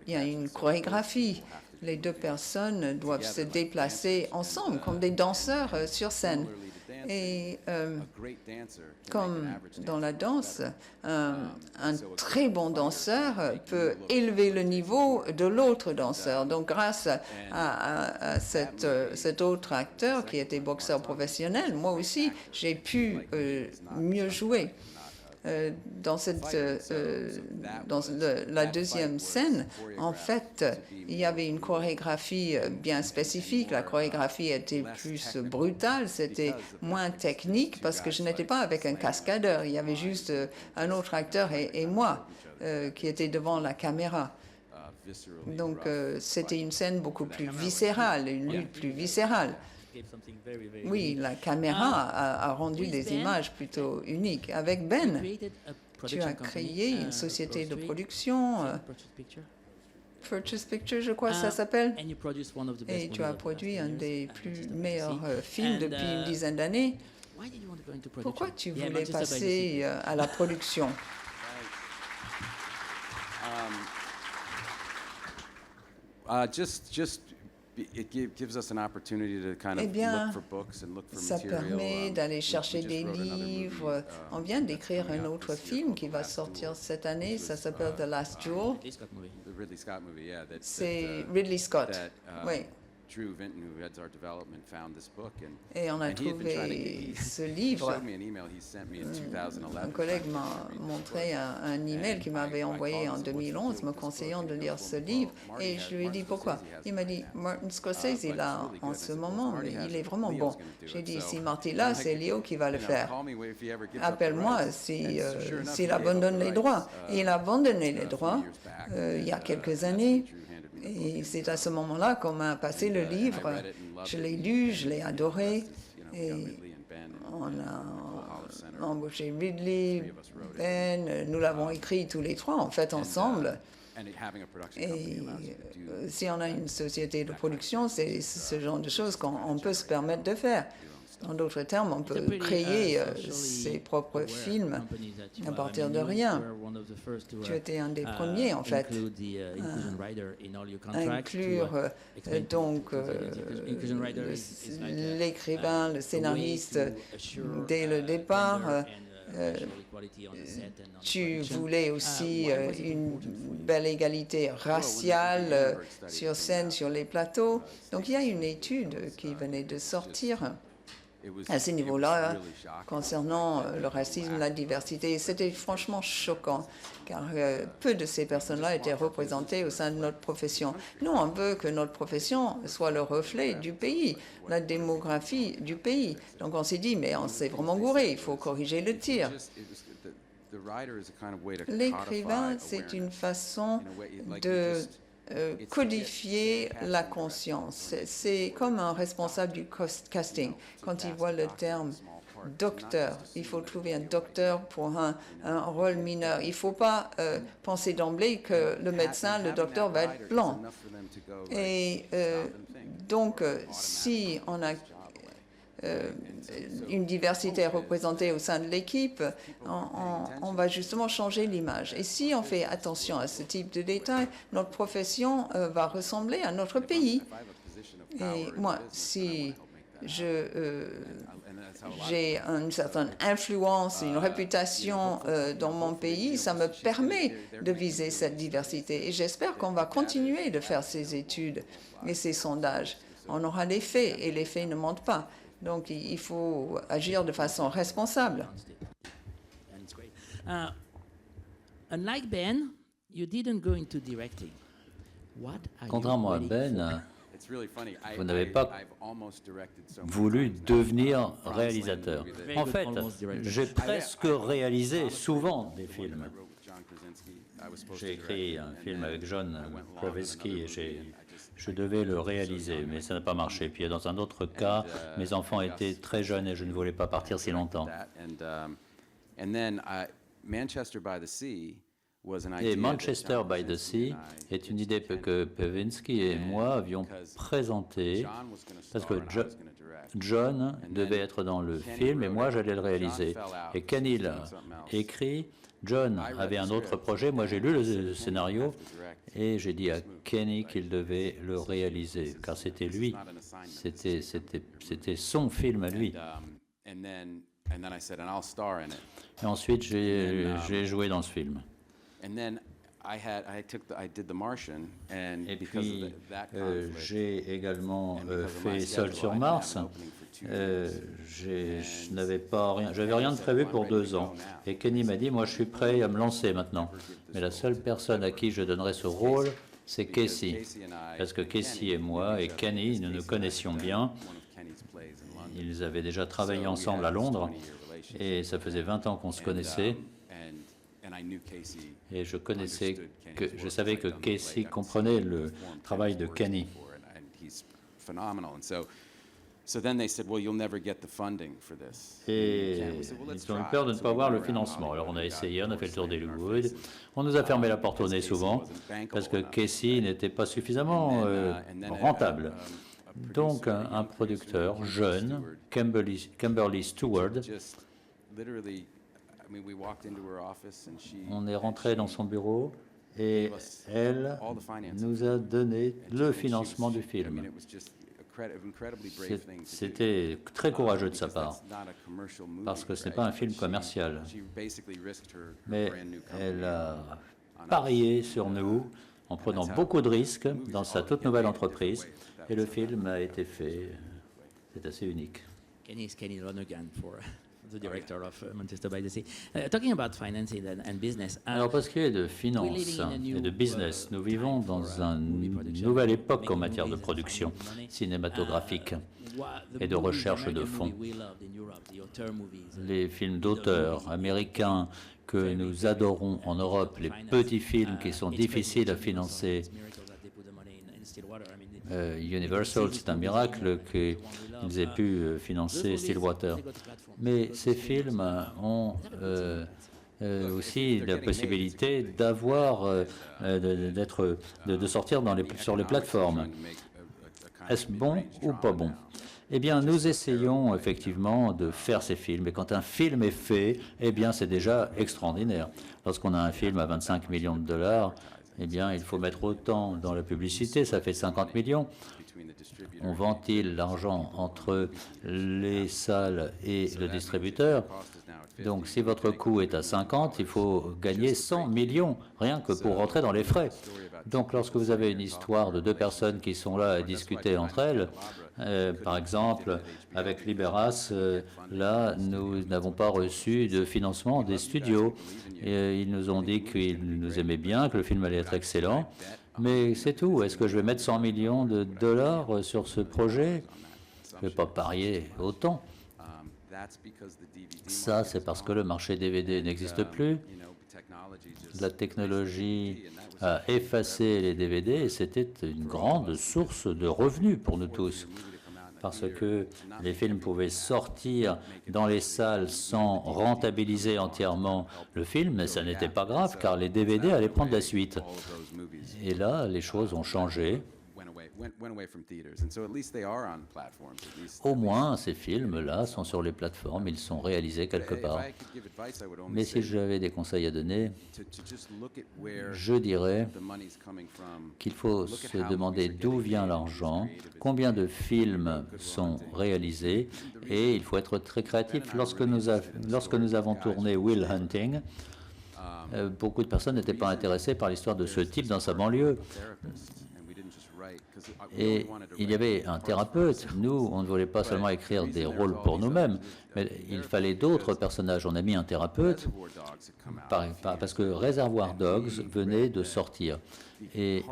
Il y a une chorégraphie. Les deux personnes doivent se déplacer ensemble, comme des danseurs sur scène. Et comme dans la danse, un très bon danseur peut élever le niveau de l'autre danseur. Donc, grâce à cet autre acteur qui était boxeur professionnel, moi aussi, j'ai pu mieux jouer. Dans la deuxième scène, en fait, il y avait une chorégraphie bien spécifique. La chorégraphie était plus brutale, c'était moins technique parce que je n'étais pas avec un cascadeur. Il y avait juste un autre acteur et moi qui étaient devant la caméra. Donc, c'était une scène beaucoup plus viscérale, une lutte plus viscérale. Oui, la caméra a rendu des images plutôt uniques. Avec Ben, tu as créé une société de production, Purchase Picture, je crois que ça s'appelle, et tu as produit un des plus meilleurs films depuis une dizaine d'années. Pourquoi tu voulais passer à la production? Eh bien, ça permet d'aller chercher des livres. On vient d'écrire un autre film qui va sortir cette année. Ça s'appelle The Last Duel. C'est Ridley Scott. Oui. Et on a trouvé ce livre. Un collègue m'a montré un email qu'il m'avait envoyé en 2011 me conseillant de lire ce livre. Et je lui ai dit pourquoi. Il m'a dit, Martin Scorsese est là en ce moment, mais il est vraiment bon. J'ai dit, si Marty est là, c'est Leo qui va le faire. Appelle-moi s'il abandonne les droits. Et il a abandonné les droits il y a quelques années. Et c'est à ce moment-là qu'on m'a passé le livre. Je l'ai lu, je l'ai adoré. Et on a embauché Ridley, Ben, nous l'avons écrit tous les trois, en fait, ensemble. Et si on a une société de production, c'est ce genre de choses qu'on peut se permettre de faire. En d'autres termes, on peut créer ses propres films à partir de rien. Tu étais un des premiers, en fait, à inclure donc l'écrivain, le scénariste dès le départ. tu voulais aussi une belle égalité raciale sur scène, sur les plateaux. Donc il y a une étude qui venait de sortir à ce niveau-là concernant le racisme, la diversité. C'était franchement choquant, car peu de ces personnes-là étaient représentées au sein de notre profession. Nous, on veut que notre profession soit le reflet du pays, la démographie du pays. Donc on s'est dit, mais on s'est vraiment gouré, il faut corriger le tir. L'écrivain, c'est une façon de codifier la conscience. C'est comme un responsable du casting. Quand il voit le terme docteur, il faut trouver un docteur pour un rôle mineur. Il ne faut pas penser d'emblée que le médecin, le docteur va être blanc. Et donc, si on a une diversité représentée au sein de l'équipe, on va justement changer l'image. Et si on fait attention à ce type de détails, notre profession va ressembler à notre pays. Et moi, si j'ai une certaine influence, une réputation dans mon pays, ça me permet de viser cette diversité. Et j'espère qu'on va continuer de faire ces études et ces sondages. On aura les faits, et les faits ne mentent pas. Donc, il faut agir de façon responsable. Unlike Ben, you didn't go into directing. What are Contrairement à you Ben, vous n'avez pas voulu devenir réalisateur. En fait, j'ai presque réalisé souvent des films. J'ai écrit un film avec John Krasinski et je devais le réaliser, mais ça n'a pas marché. Puis dans un autre cas, mes enfants étaient très jeunes et je ne voulais pas partir si longtemps. Et Manchester by the Sea est une idée que Pevensky et moi avions présentée parce que John devait être dans le film et moi j'allais le réaliser. Et Kenny l'a écrit. John avait un autre projet, moi j'ai lu le scénario et j'ai dit à Kenny qu'il devait le réaliser, car c'était lui, c'était son film à lui. Et ensuite j'ai joué dans ce film. Et puis j'ai également fait Seul sur Mars. J'avais rien de prévu pour 2 ans. Et Kenny m'a dit, moi je suis prêt à me lancer maintenant. Mais la seule personne à qui je donnerai ce rôle, c'est Casey. Parce que Casey et moi et Kenny, nous nous connaissions bien. Ils avaient déjà travaillé ensemble à Londres. Et ça faisait 20 ans qu'on se connaissait. Et je savais que Casey comprenait le travail de Kenny. Et ils ont eu peur de ne pas avoir le financement. Alors on a essayé, on a fait le tour d'Hollywood. On nous a fermé la porte au nez souvent parce que Casey n'était pas suffisamment rentable. Donc un producteur jeune, Kimberly Stewart, on est rentré dans son bureau et elle nous a donné le financement du film. C'était très courageux de sa part, parce que ce n'est pas un film commercial. Mais elle a parié sur nous en prenant beaucoup de risques dans sa toute nouvelle entreprise, et le film a été fait. C'est assez unique. Kenny is Kenny Lonergan for the director of Manchester by the Sea. Talking about financing and business. Alors, parce qu'il y a de finances et de business, nous vivons dans une nouvelle époque en matière de production cinématographique et de recherche de fonds. Les films d'auteurs américains que nous adorons en Europe, les petits films qui sont difficiles à financer. Universal, c'est un miracle qu'ils aient pu financer Stillwater. Mais ces films ont aussi la possibilité d'avoir, de sortir sur les plateformes. Est-ce bon ou pas bon? Eh bien, nous essayons effectivement de faire ces films. Et quand un film est fait, eh bien, c'est déjà extraordinaire. Lorsqu'on a un film à 25 millions de dollars, eh bien, il faut mettre autant dans la publicité, ça fait 50 millions. On ventile l'argent entre les salles et le distributeur. Donc si votre coût est à 50, il faut gagner 100 millions, rien que pour rentrer dans les frais. Donc lorsque vous avez une histoire de deux personnes qui sont là à discuter entre elles, par exemple, avec Libéras, là, nous n'avons pas reçu de financement des studios. Et ils nous ont dit qu'ils nous aimaient bien, que le film allait être excellent. Mais c'est tout. Est-ce que je vais mettre 100 millions de dollars sur ce projet? Je ne vais pas parier autant. Ça, c'est parce que le marché DVD n'existe plus. La technologie a effacé les DVD et c'était une grande source de revenus pour nous tous. Parce que les films pouvaient sortir dans les salles sans rentabiliser entièrement le film, mais ça n'était pas grave car les DVD allaient prendre la suite. Et là, les choses ont changé. Au moins, ces films-là sont sur les plateformes, ils sont réalisés quelque part. Mais si j'avais des conseils à donner, je dirais qu'il faut se demander d'où vient l'argent, combien de films sont réalisés, et il faut être très créatif. Lorsque nous avons tourné Will Hunting, beaucoup de personnes n'étaient pas intéressées par l'histoire de ce type dans sa banlieue. Et il y avait un thérapeute. Nous, on ne voulait pas seulement écrire des rôles pour nous-mêmes, mais il fallait d'autres personnages. On a mis un thérapeute parce que Reservoir Dogs venait de sortir. Et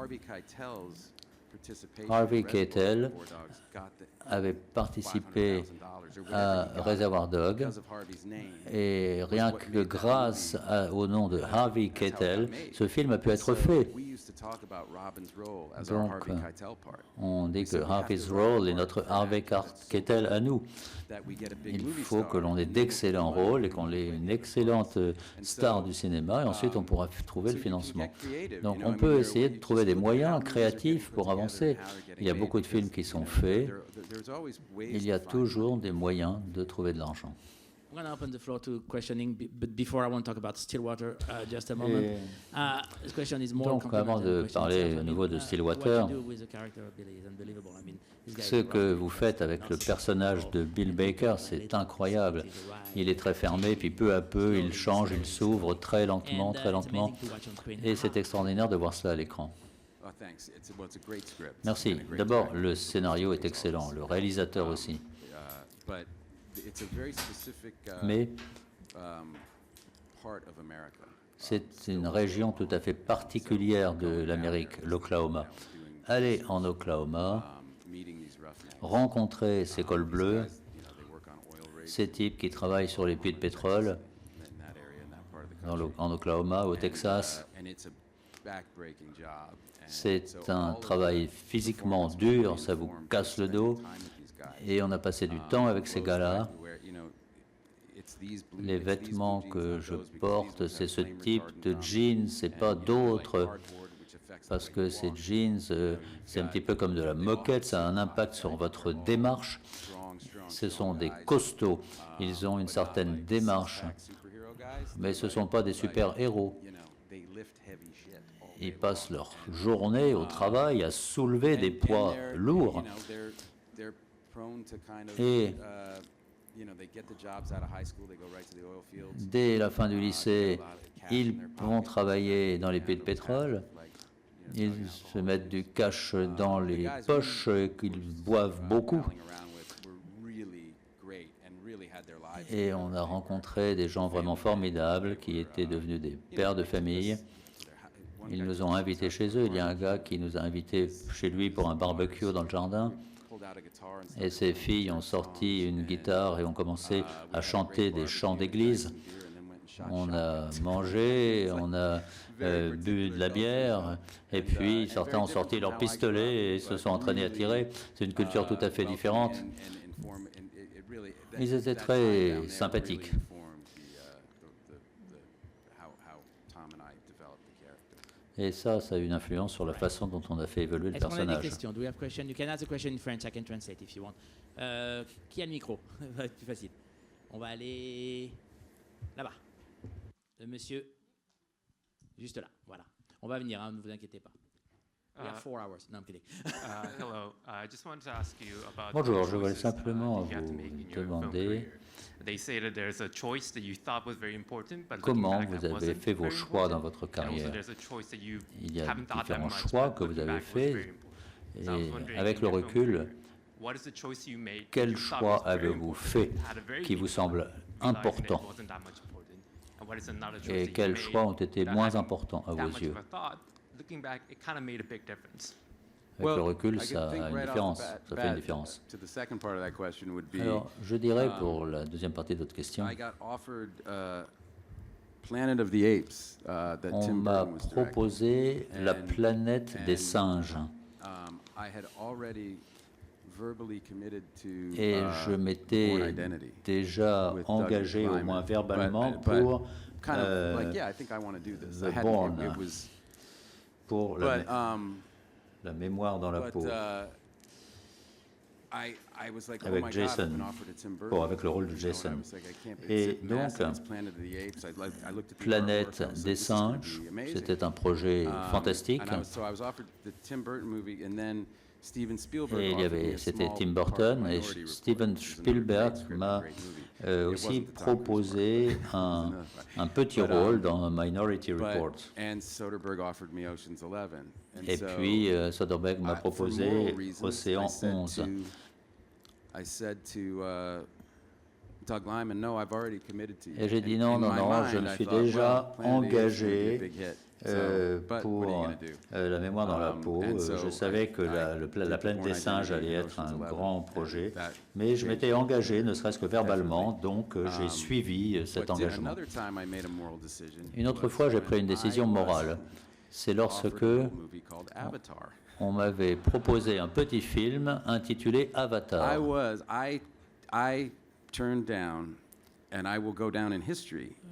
Harvey Keitel avait participé à Reservoir Dogs et rien que grâce au nom de Harvey Keitel, ce film a pu être fait. Donc, on dit que Harvey's Role est notre Harvey Keitel à nous. Il faut que l'on ait d'excellents rôles et qu'on ait une excellente star du cinéma et ensuite on pourra trouver le financement. Donc on peut essayer de trouver des moyens créatifs pour avancer. Il y a beaucoup de films qui sont faits. Il y a toujours des moyens de trouver de l'argent. I'm going to open the floor to questioning, but before I want to talk about Stillwater, just a moment. This question is more Donc, avant de parler à nouveau de Stillwater, ce que vous faites avec le personnage de Bill Baker, c'est incroyable. Il est très fermé, puis peu à peu, il change, il s'ouvre très lentement, et c'est extraordinaire de voir cela à l'écran. Merci. D'abord, le scénario est excellent, le réalisateur aussi. Mais c'est une région tout à fait particulière de l'Amérique, l'Oklahoma. Allez en Oklahoma, rencontrer ces cols bleus, ces types qui travaillent sur les puits de pétrole en Oklahoma, au Texas. C'est un travail physiquement dur, ça vous casse le dos. Et on a passé du temps avec ces gars-là. Les vêtements que je porte, c'est ce type de jeans, c'est pas d'autres. Parce que ces jeans, c'est un petit peu comme de la moquette, ça a un impact sur votre démarche. Ce sont des costauds, ils ont une certaine démarche. Mais ce ne sont pas des super-héros. Ils passent leur journée au travail à soulever des poids lourds. Et dès la fin du lycée, ils vont travailler dans les puits de pétrole. Ils se mettent du cash dans les poches et qu'ils boivent beaucoup. Et on a rencontré des gens vraiment formidables qui étaient devenus des pères de famille. Ils nous ont invités chez eux. Il y a un gars qui nous a invités chez lui pour un barbecue dans le jardin. Et ses filles ont sorti une guitare et ont commencé à chanter des chants d'église. On a mangé, on a bu de la bière, et puis certains ont sorti leurs pistolets et se sont entraînés à tirer. C'est une culture tout à fait différente. Ils étaient très sympathiques. Et ça a une influence sur la façon dont on a fait évoluer le personnage. Est-ce qu'on a des questions? Do we have questions? You can ask a question in French, I can translate if you want. Qui a le micro? Ça va être plus facile. On va aller là-bas. Le monsieur, juste là, voilà. On va venir, hein, ne vous inquiétez pas. We have 4 hours. No, I'm kidding. Hello. I just wanted to ask you about Bonjour, je voulais simplement vous demander Comment vous avez fait vos choix dans votre carrière? Il y a différents choix que vous avez faits. Et avec le recul, quel choix avez-vous fait qui vous semble important? Et quels choix ont été moins importants à vos yeux? Avec le recul, ça a une différence. Ça fait une différence. Alors, je dirais pour la deuxième partie de votre question, on m'a proposé La planète des singes. Et je m'étais déjà engagé, au moins verbalement, pour The Bourne, pour la mémoire dans la peau, avec Jason, avec le rôle de Jason. Et donc, Planète des singes, c'était un projet fantastique. Et c'était Tim Burton, et Steven Spielberg m'a aussi proposé un petit rôle dans Minority Report. Et puis Soderbergh m'a proposé Océan 11. Et j'ai dit non, je me suis déjà engagé pour la mémoire dans la peau. Je savais que la planète des singes allait être un grand projet, mais je m'étais engagé, ne serait-ce que verbalement, donc j'ai suivi cet engagement. Une autre fois, j'ai pris une décision morale. C'est lorsque on m'avait proposé un petit film intitulé Avatar.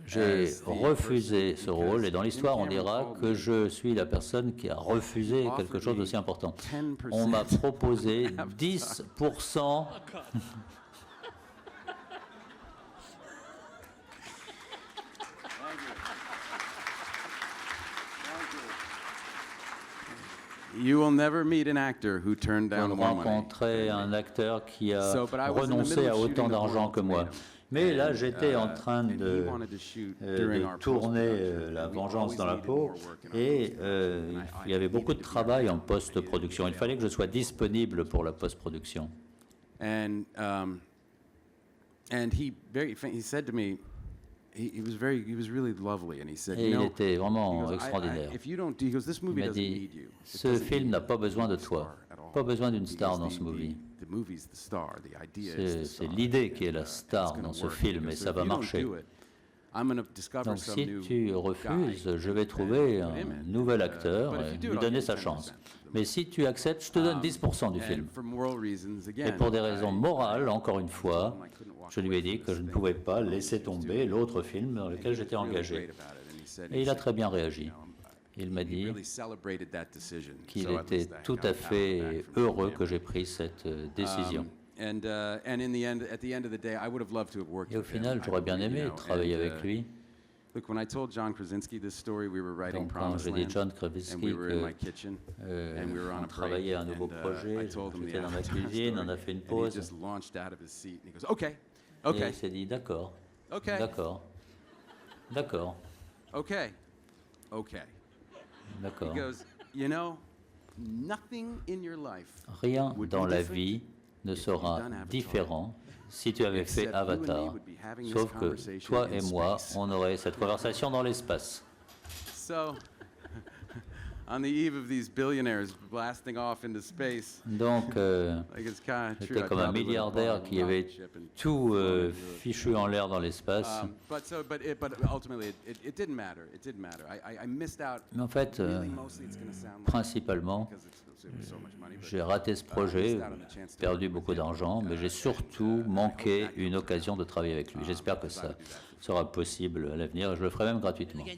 J'ai refusé ce rôle et dans l'histoire, on dira que je suis la personne qui a refusé quelque chose d'aussi important. On m'a proposé 10%. You will never meet an actor who turned down Vous more money. rencontrez un acteur qui a renoncé à autant d'argent que moi. Mais là, j'étais en train de tourner La Vengeance dans la peau et il y avait beaucoup de travail en post-production. Il fallait que je sois disponible pour la post-production. And he said to me, he was really lovely, and he said, Et il était vraiment extraordinaire. Il m'a dit, ce film n'a pas besoin de toi, pas besoin d'une star dans ce movie. C'est l'idée qui est la star dans ce film et ça va marcher. Donc si tu refuses, je vais trouver un nouvel acteur et lui donner sa chance. Mais si tu acceptes, je te donne 10% du film. Et pour des raisons morales, encore une fois, je lui ai dit que je ne pouvais pas laisser tomber l'autre film dans lequel j'étais engagé. Et il a très bien réagi. Il m'a dit qu'il était tout à fait heureux que j'ai pris cette décision. Et au final, j'aurais bien aimé travailler avec lui. Donc, quand j'ai dit John Krasinski qu'on travaillait à un nouveau projet, j'étais dans ma cuisine, on a fait une pause. Et il s'est dit d'accord, d'accord, d'accord, d'accord. Rien dans la vie ne sera différent si tu avais fait Avatar, sauf que toi et moi, on aurait cette conversation dans l'espace. Donc, j'étais comme un milliardaire qui avait tout fichu en l'air dans l'espace. Mais en fait, principalement, j'ai raté ce projet, perdu beaucoup d'argent, mais j'ai surtout manqué une occasion de travailler avec lui. J'espère que ça sera possible à l'avenir et je le ferai même gratuitement. Et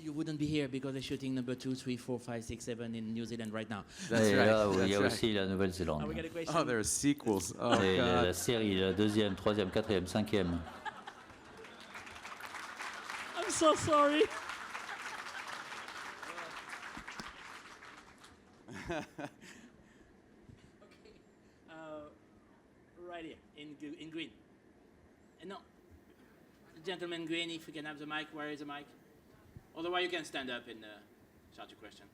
là, il y a aussi la Nouvelle-Zélande. Et la série, la deuxième, troisième, quatrième, cinquième. I'm so sorry. Right here, in green. No. gentleman green, if we can have the mic, where is the mic? Otherwise, you can stand up and start your question.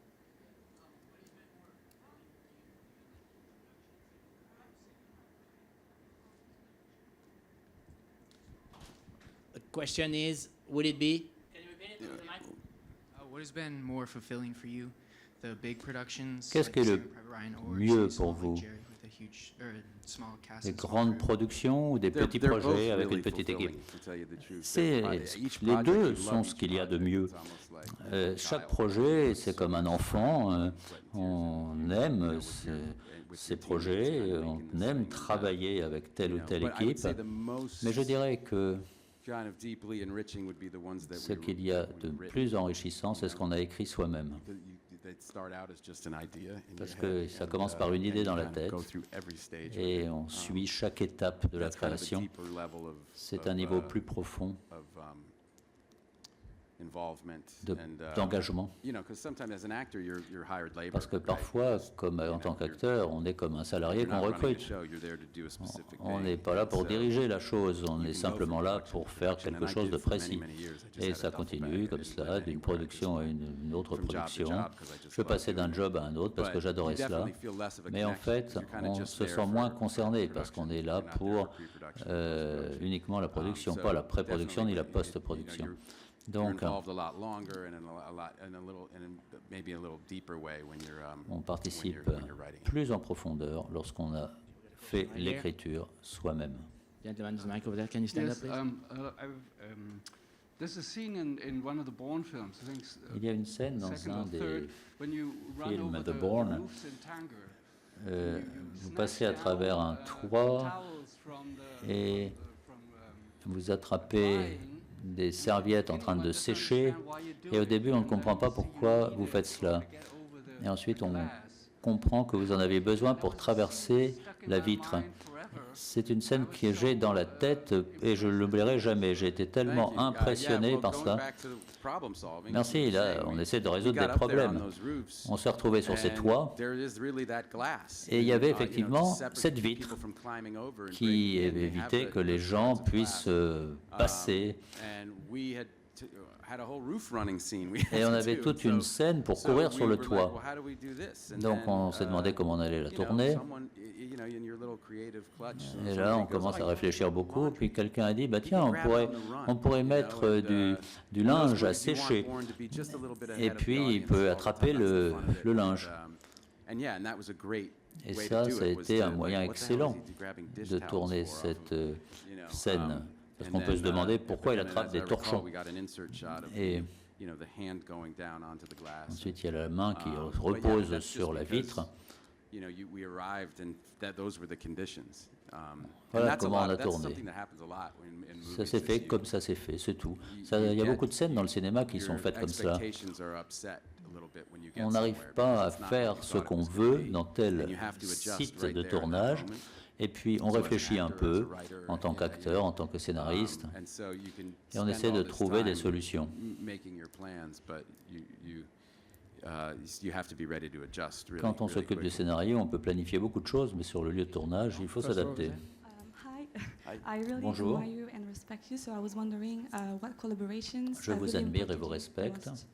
The question is, would it be? Can you repeat it? The mic? What has been more fulfilling for you, the big productions? Qu'est-ce qui est le Saving Private Ryan, or mieux say pour something vous? like Jerry with a huge, or a small cast Des and small grandes crew? productions ou des petits They're both projets avec really une petite équipe? fulfilling, to tell you the truth. C'est, Each les project, deux you sont love ce each qu'il y a de project. mieux. It's almost like a Chaque child. projet, c'est comme un enfant. On aime ces projets, on aime travailler avec telle ou telle But I would équipe. say the most Mais je dirais que kind of deeply enriching would be the ones that ce qu'il y a de plus enrichissant, c'est ce qu'on a écrit soi-même. They start out as just an idea in Parce your que head, ça and, commence par une idée and dans you la kind of tête go through every stage of et it. on suit chaque étape de la That's kind of a création. deeper level of- C'est of, un niveau plus profond of, involvement de- and, d'engagement. you know, 'cause sometimes as an actor, you're hired labor, Parce que right? parfois, Just, comme en tant you're- qu'acteur, on est comme un salarié you're qu'on not running a recrute. show, you're there to do a specific On thing. n'est pas là pour So, diriger la chose, on you est can go simplement from là production pour to faire production, quelque and I chose did de for many, précis. many years. I just Et had a ça duffel continue bag. I comme didn't cela, let d'une any writers production à know. une autre From job to production. job, 'cause I just Je love passais d'un doing it. job à un autre parce que But j'adorais you cela. definitely feel less of a Mais en connection, fait, 'cause you're kinda on just se there sent for moins concerné parce qu'on est là You're not there pour for pre-production, post-production. uniquement la production, So pas la pré-production ni la definitely, post-production. you're Donc, involved a lot longer and maybe a little deeper way when you're on participe when you're writing. plus en profondeur lorsqu'on a fait l'écriture soi-même. Gentleman, the mic over there. Can you stand up, Yes, please? there's a scene in one of the Bourne films, I think, Il y a une scène dans second un or des third, when you run films over de the Bourne, roofs in Tanger. vous passez à travers un toit et vous attrapez des serviettes en train de sécher et au début on ne comprend pas pourquoi vous faites cela. Et ensuite on comprend que vous en avez besoin pour traverser la vitre. C'est une scène que j'ai dans la tête et je ne l'oublierai jamais. J'ai été tellement Thank you. impressionné Yeah, well, par going ça. back to problem solving, Merci, as you là say, on we- essaie de we résoudre got des up there on problèmes. those roofs, On s'est retrouvé sur ces and toits there is really that glass, et il y avait you know, to effectivement separate cette people vitre from climbing over and qui breaking in. They have évitait the- que les the gens shards of puissent glass. passer. And we had a whole roof running scene we Et had on to avait do. toute So- une scène pour so courir we sur le were like, toit. well, how do we do this? And Donc then, on s'est demandé comment on allait la you know, tourner. someone, you know, in your little creative clutch, Et là, on somebody goes, commence à "Oh, réfléchir beaucoup. Puis quelqu'un a dit, bah you tiens, can on grab pourrait, it on the run, on pourrait you mettre know, and, du in those linge à movies, you want sécher. Bourne to be just a little bit Et ahead of the puis, il audience peut all the attraper time. That's the le fun of it. linge. And yeah, and that was a great Et way ça, to do ça a it, was été to, un like, moyen what the hell is excellent he grabbing dish de towels tourner for off cette of, you know, scène. Parce and qu'on peut se then, demander pourquoi il and then, attrape as des I recall, torchons. we got an insert shot of Et you know, the hand going down onto the glass. ensuite, il y a la main qui But yeah, repose that's just sur la because, vitre. You know, we arrived and those were the conditions. Voilà and that's comment on a that's tourné. something that happens a lot in movies. Ça s'est is fait you- comme ça s'est fait, c'est tout. you Il y a get- beaucoup de scènes dans le cinéma qui sont your faites comme cela. expectations are upset a little bit when you get On n'arrive somewhere pas à because it's not what faire you ce thought it qu'on was gonna veut be. dans And tel you have to adjust site right de there in that tournage. moment. Et puis on So as an réfléchit un actor, peu as a writer, en tant yeah, qu'acteur, en tant que scénariste. And so you can Et on spend essaie all de this trouver des time solutions. making your plans, but you have to be ready to adjust really, Quand on really s'occupe du quickly. scénario, on peut planifier beaucoup de choses, mais sur le lieu de tournage, il faut s'adapter. Hi. I really Bonjour. admire you and respect you, so I was wondering what collaborations Je vous really admire et impacted vous you respecte. the most?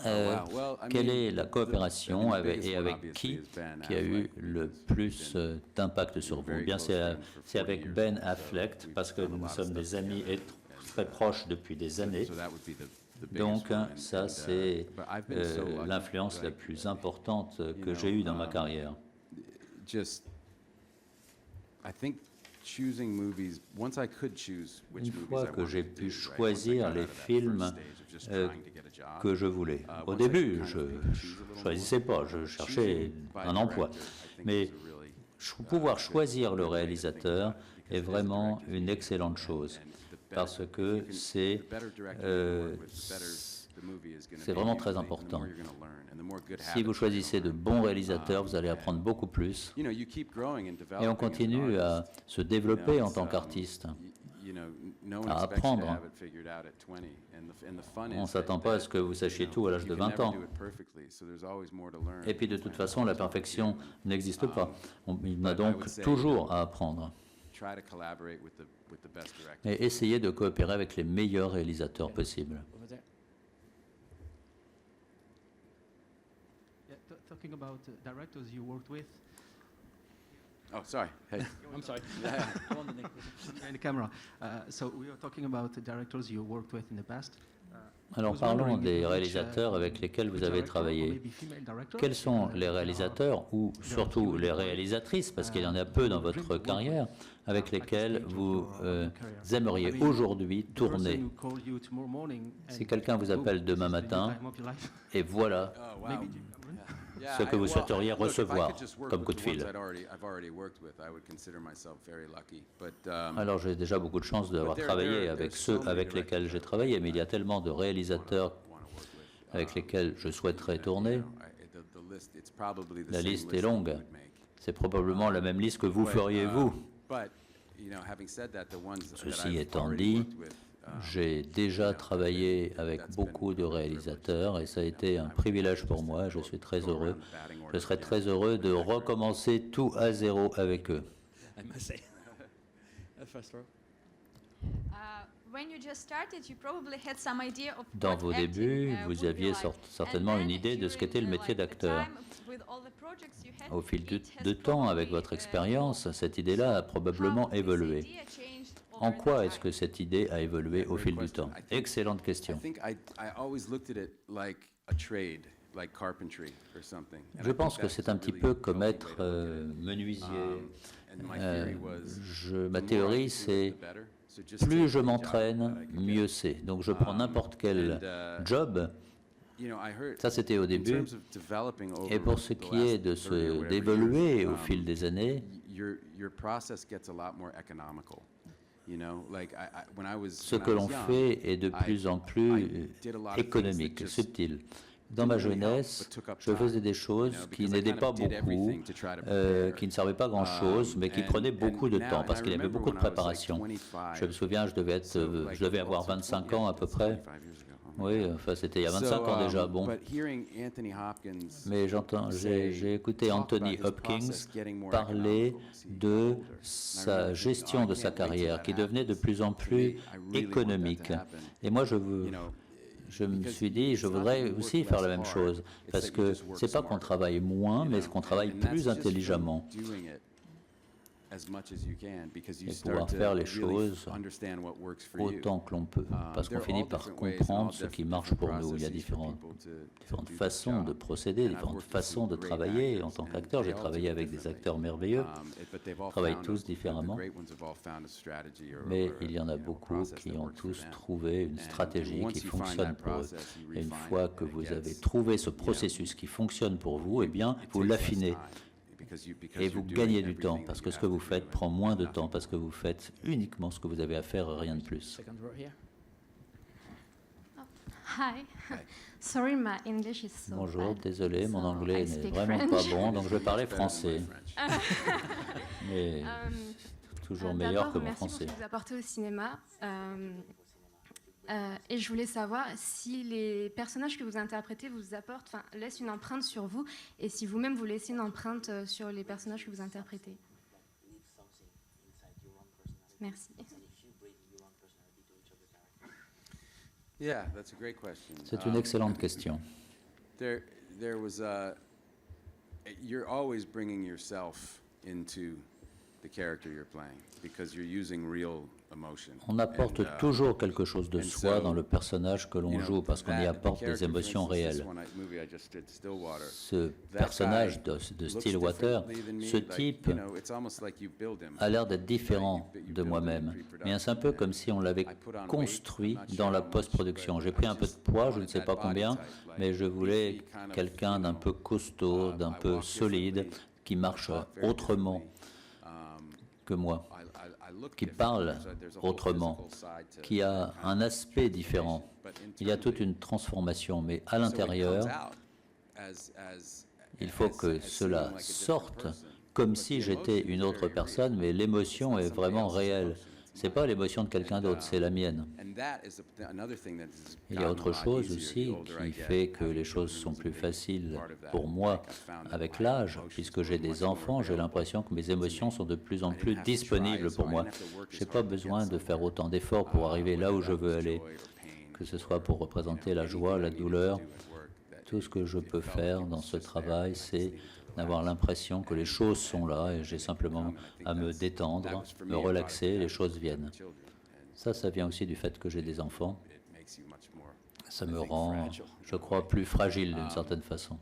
Oh, wow. Well, I Quelle mean, est la coopération the avec, biggest et one, avec obviously, qui is Ben qui a eu Affleck. le He's plus been d'impact sur vous? very Bien, close c'est friend for c'est 40 avec years. Ben So Affleck, we've parce que done a nous lot of sommes des stuff amis together. et très proches depuis des années. So that would be the biggest Donc, one, ça, and, c'est but I've been so lucky, l'influence la like, plus importante que know, j'ai eue dans ma carrière. just I think choosing movies once I could choose which Une movies fois I que wanted j'ai to pu do, right? Once I choisir got les out of that films first stage of just euh, trying to get a job, que je voulais. Au once I début, could je kind of pick and choose a little choisissais more, pas, je choosing cherchais by un emploi. director, I think Mais is a really, pouvoir good choisir le way to think réalisateur about it, because est it is the vraiment director's une vision, excellente and chose, the better- parce if que you can- c'est the better director you work with, the better the movie is gonna c'est be vraiment très usually, and the important. more you're gonna learn, and the more good Si habits vous you're choisissez gonna de learn. bons réalisateurs, vous allez apprendre beaucoup plus. You know, you keep growing and Et developing on as an continue à artist. se développer en it's, tant qu'artiste. You know, no one à expects you to apprendre. have it figured out at 20, and the fun On ne is s'attend that- pas à ce que vous sachiez you know, tout à l'âge de you can 20 never ans. do it perfectly, so there's always more to learn. Et puis de toute façon, la perfection n'existe pas. Il y en a But I donc would say, toujours à apprendre. try to collaborate with the best directors. Et essayer de coopérer avec les meilleurs réalisateurs possibles. Over there. Yeah, talking about directors you worked with Oh, sorry. Hey. I'm sorry. Yeah. Come on, the next question. in the camera. So we are talking about the directors you worked with in the past. Alors parlons des réalisateurs avec lesquels vous avez travaillé. Quels sont les réalisateurs, ou surtout les réalisatrices, parce qu'il y en a peu dans votre carrière, avec lesquels vous aimeriez aujourd'hui tourner? Si quelqu'un vous appelle demain matin, et voilà Oh, wow. Yeah, ce que vous well, souhaiteriez look, if I recevoir could just work comme with coup de the ones fil. I've already worked with, I would consider myself very lucky. But Alors j'ai déjà beaucoup de chance d'avoir travaillé avec ceux avec lesquels j'ai travaillé, mais il y a tellement de réalisateurs avec lesquels je souhaiterais tourner. La liste est longue. C'est probablement la même liste que vous feriez vous. Ceci étant dit, j'ai déjà travaillé avec beaucoup de réalisateurs et ça a été un privilège pour moi. Je suis très heureux. Je serais très heureux de recommencer tout à zéro avec eux. I must say. First row. Dans vos débuts, vous aviez certainement une idée de ce qu'était le métier d'acteur. Au fil de temps, avec votre expérience, cette idée-là a probablement évolué. En quoi est-ce que cette idée a évolué au fil du temps? Excellente question. Je pense que c'est un petit peu comme être menuisier. Ma théorie, c'est plus je m'entraîne, mieux c'est. Donc je prends n'importe quel job. Ça, c'était au début. Et pour ce qui est de d'évoluer au fil des années, ce que l'on fait est de plus en plus économique, subtil. Dans ma jeunesse, je faisais des choses qui n'aidaient pas beaucoup, qui ne servaient pas grand-chose, mais qui prenaient beaucoup de temps, parce qu'il y avait beaucoup de préparation. Je me souviens, je devais avoir 25 ans à peu près. Oui, enfin c'était il y a 25 ans déjà, bon. Mais j'ai écouté Anthony Hopkins parler de sa gestion de sa carrière, qui devenait de plus en plus économique. Et moi, je me suis dit, je voudrais aussi faire la même chose, parce que c'est pas qu'on travaille moins, mais qu'on travaille plus intelligemment. Et pouvoir faire les choses autant que l'on peut, parce qu'on finit par comprendre ce qui marche pour nous. Il y a différentes façons de procéder, différentes façons de travailler. En tant qu'acteur, j'ai travaillé avec des acteurs merveilleux, ils travaillent tous différemment, mais il y en a beaucoup qui ont tous trouvé une stratégie qui fonctionne pour eux. Et une fois que vous avez trouvé ce processus qui fonctionne pour vous, eh bien, vous l'affinez. Et vous gagnez du temps, parce que ce que vous faites prend moins de temps, parce que vous faites uniquement ce que vous avez à faire, rien de plus. Second row here. Hi. Sorry, my English is so Bonjour, bad. désolé, mon So anglais I n'est speak vraiment French. pas bon, donc je vais parler français. Mais toujours meilleur que mon merci français. pour ce que vous apportez au cinéma. Et je voulais savoir si les personnages que vous interprétez vous apportent, laissent une empreinte sur vous, et si vous-même vous laissez une empreinte sur les personnages que vous interprétez. Merci. C'est une excellente question. You're always bringing yourself into the character you're playing because you're using real emotion. On apporte toujours quelque chose de soi dans le personnage que l'on joue parce qu'on y apporte des émotions réelles. Ce personnage de Stillwater, ce type a l'air d'être différent de moi-même. Mais c'est un peu comme si on l'avait construit dans la post-production. J'ai pris un peu de poids, je ne sais pas combien, mais je voulais quelqu'un d'un peu costaud, d'un peu solide, qui marche autrement que moi, qui parle autrement, qui a un aspect différent. Il y a toute une transformation, mais à l'intérieur, il faut que cela sorte comme si j'étais une autre personne, mais l'émotion est vraiment réelle. C'est pas l'émotion de quelqu'un d'autre, c'est la mienne. Il y a autre chose aussi qui fait que les choses sont plus faciles pour moi avec l'âge, puisque j'ai des enfants, j'ai l'impression que mes émotions sont de plus en plus disponibles pour moi. Je n'ai pas besoin de faire autant d'efforts pour arriver là où je veux aller, que ce soit pour représenter la joie, la douleur. Tout ce que je peux faire dans ce travail, c'est d'avoir l'impression que les choses sont là et j'ai simplement à me détendre, me relaxer, et les choses viennent. Ça vient aussi du fait que j'ai des enfants. Ça me rend, je crois, plus fragile d'une certaine façon.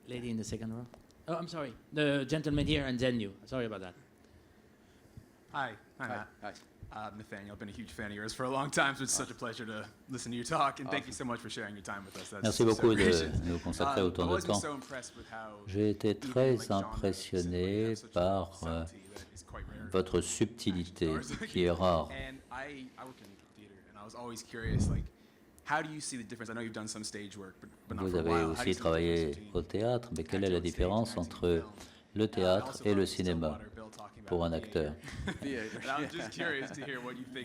Lady in the second row. Oh, I'm sorry. The gentleman here and then you. Sorry about that. Hi, Matt. Nathaniel, I've been a huge fan of yours for a long time, so it's such a pleasure to listen to you talk, and thank you so much for sharing your time with us. Merci beaucoup de nous consacrer autant de temps. J'ai été très impressionné par votre subtilité, qui est rare. Vous avez aussi travaillé au théâtre, mais quelle est la différence entre le théâtre et le cinéma pour un acteur?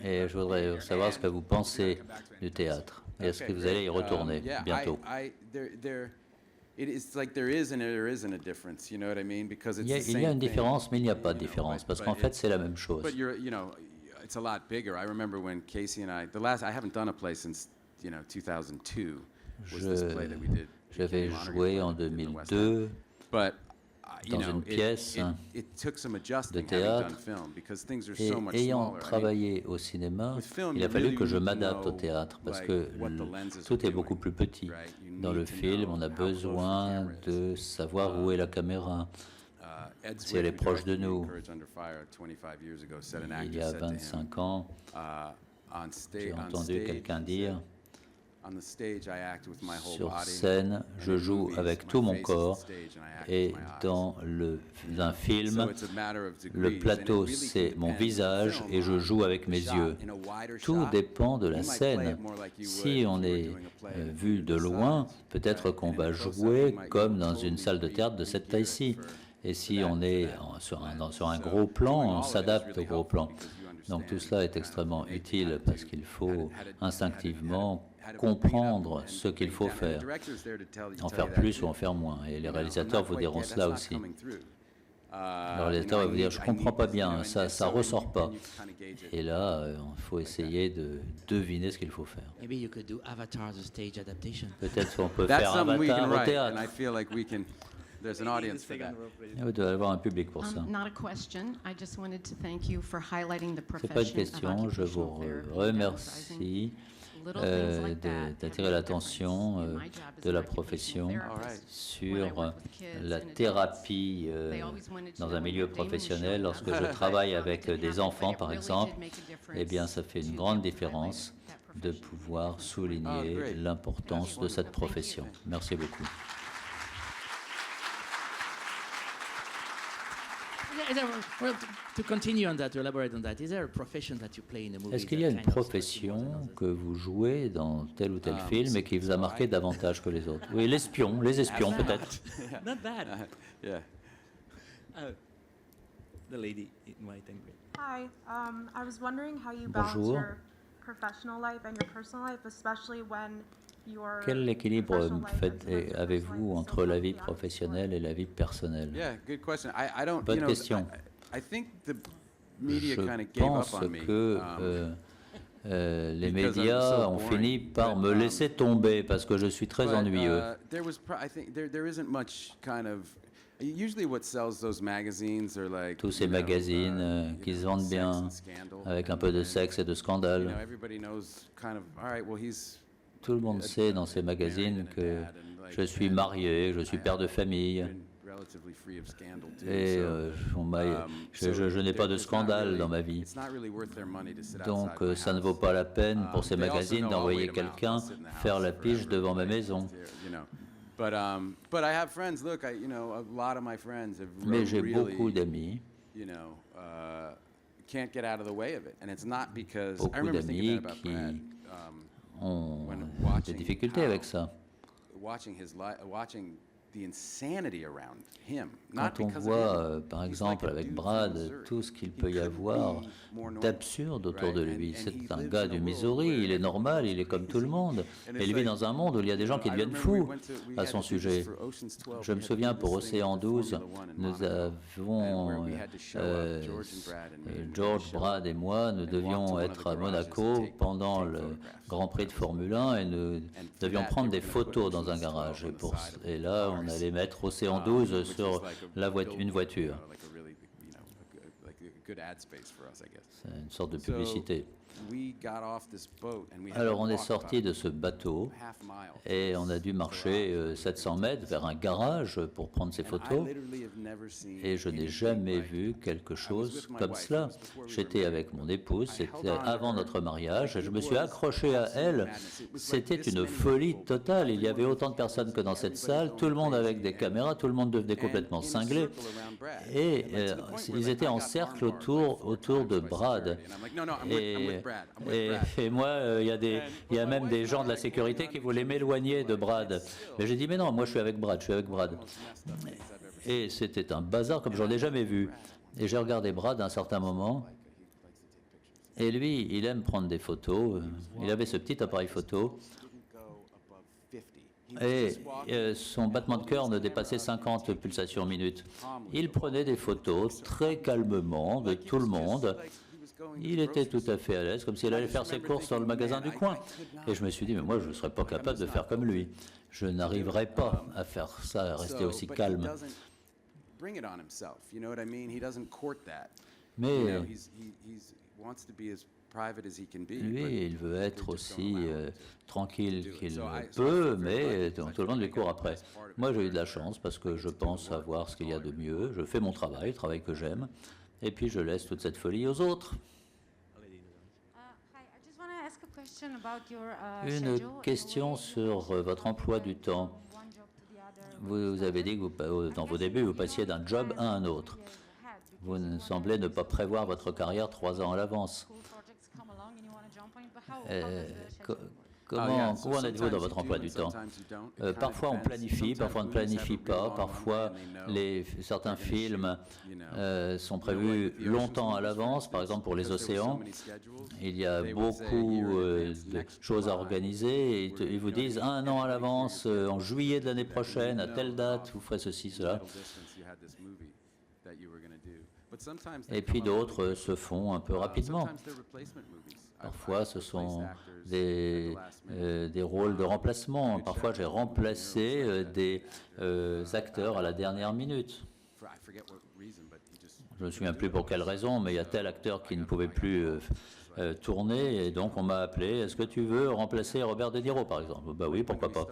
Et je voudrais savoir ce que vous pensez du théâtre. Est-ce que vous allez y retourner bientôt? Il y a une différence, mais il n'y a pas de différence, parce qu'en fait, c'est la même chose. It's a lot bigger. I remember when Casey and I, I haven't done a play since, 2002. J'avais joué en 2002 dans une pièce de théâtre, et ayant travaillé au cinéma, il a fallu que je m'adapte au théâtre, parce que tout est beaucoup plus petit. Dans le film, on a besoin de savoir où est la caméra, si elle est proche de nous. Il y a 25 ans, j'ai entendu quelqu'un dire: sur scène, je joue avec tout mon corps, et dans un film, le plateau, c'est mon visage, et je joue avec mes yeux. Tout dépend de la scène. Si on est vu de loin, peut-être qu'on va jouer comme dans une salle de théâtre de cette taille-ci. Et si on est sur un gros plan, on s'adapte au gros plan. Donc tout cela est extrêmement utile, parce qu'il faut instinctivement comprendre ce qu'il faut faire, en faire plus ou en faire moins. Et les réalisateurs vous diront cela aussi. Le réalisateur va vous dire: je ne comprends pas bien, ça ne ressort pas. Et là, il faut essayer de deviner ce qu'il faut faire. Peut-être qu'on peut faire Avatar au théâtre. Vous devez avoir un public pour ça. Ce n'est pas une question, je vous remercie d'attirer l'attention de la profession sur la thérapie dans un milieu professionnel. Lorsque je travaille avec des enfants, par exemple, eh bien, ça fait une grande différence de pouvoir souligner l'importance de cette profession. Merci beaucoup. Est-ce qu'il y a une profession que vous jouez dans tel ou tel film et qui vous a marqué davantage que les autres? Oui, les espions peut-être. Not bad. Yeah. The lady in white and green. Hi, I was wondering how you balance your professional life and your personal life, especially when quel équilibre avez-vous entre la vie professionnelle et la vie personnelle? Bonne question. Je pense que les médias ont fini par me laisser tomber parce que je suis très ennuyeux. Tous ces magazines qui se vendent bien, avec un peu de sexe et de scandale. Tout le monde sait dans ces magazines que je suis marié, je suis père de famille, et je n'ai pas de scandale dans ma vie. Donc ça ne vaut pas la peine pour ces magazines d'envoyer quelqu'un faire la pige devant ma maison. Mais j'ai beaucoup d'amis. Beaucoup d'amis qui ont des difficultés avec ça. Quand on voit, par exemple, avec Brad, tout ce qu'il peut y avoir d'absurde autour de lui. C'est un gars du Missouri, il est normal, il est comme tout le monde. Et il vit dans un monde où il y a des gens qui deviennent fous à son sujet. Je me souviens, pour Océan 12, nous avons, George, Brad et moi, nous devions être à Monaco pendant le Grand Prix de Formule 1 et nous devions prendre des photos dans un garage. Et là, on allait mettre Océan 12 sur une voiture. C'est une sorte de publicité. Alors on est sorti de ce bateau et on a dû marcher 700 mètres vers un garage pour prendre ces photos. Et je n'ai jamais vu quelque chose comme cela. J'étais avec mon épouse, c'était avant notre mariage, et je me suis accroché à elle. C'était une folie totale. Il y avait autant de personnes que dans cette salle, tout le monde avec des caméras, tout le monde devenait complètement cinglé. Et ils étaient en cercle autour de Brad. Et moi, il y a même des gens de la sécurité qui voulaient m'éloigner de Brad. Mais j'ai dit, mais non, moi je suis avec Brad. Et c'était un bazar comme j'en ai jamais vu. Et j'ai regardé Brad à un certain moment. Et lui, il aime prendre des photos. Il avait ce petit appareil photo. Et son battement de cœur ne dépassait 50 pulsations minute. Il prenait des photos très calmement de tout le monde. Il était tout à fait à l'aise, comme s'il allait faire ses courses dans le magasin du coin. Et je me suis dit, mais moi, je ne serais pas capable de faire comme lui. Je n'arriverais pas à faire ça, à rester aussi calme. Mais lui, il veut être aussi tranquille qu'il peut, mais tout le monde lui court après. Moi, j'ai eu de la chance parce que je pense savoir ce qu'il y a de mieux. Je fais mon travail, le travail que j'aime, et puis je laisse toute cette folie aux autres. Une question sur votre emploi du temps. Vous avez dit que dans vos débuts, vous passiez d'un job à un autre. Vous semblez ne pas prévoir votre carrière 3 ans à l'avance. Comment en êtes-vous dans votre emploi du temps? Parfois on planifie, parfois on ne planifie pas, parfois certains films sont prévus longtemps à l'avance, par exemple pour les océans. Il y a beaucoup de choses à organiser et ils vous disent 1 an à l'avance, en juillet de l'année prochaine, à telle date, vous ferez ceci, cela. Et puis d'autres se font un peu rapidement. Parfois, ce sont des rôles de remplacement. Parfois, j'ai remplacé des acteurs à la dernière minute. Je ne me souviens plus pour quelle raison, mais il y a tel acteur qui ne pouvait plus tourner, et donc on m'a appelé. Est-ce que tu veux remplacer Robert De Niro, par exemple? Bah oui, pourquoi pas.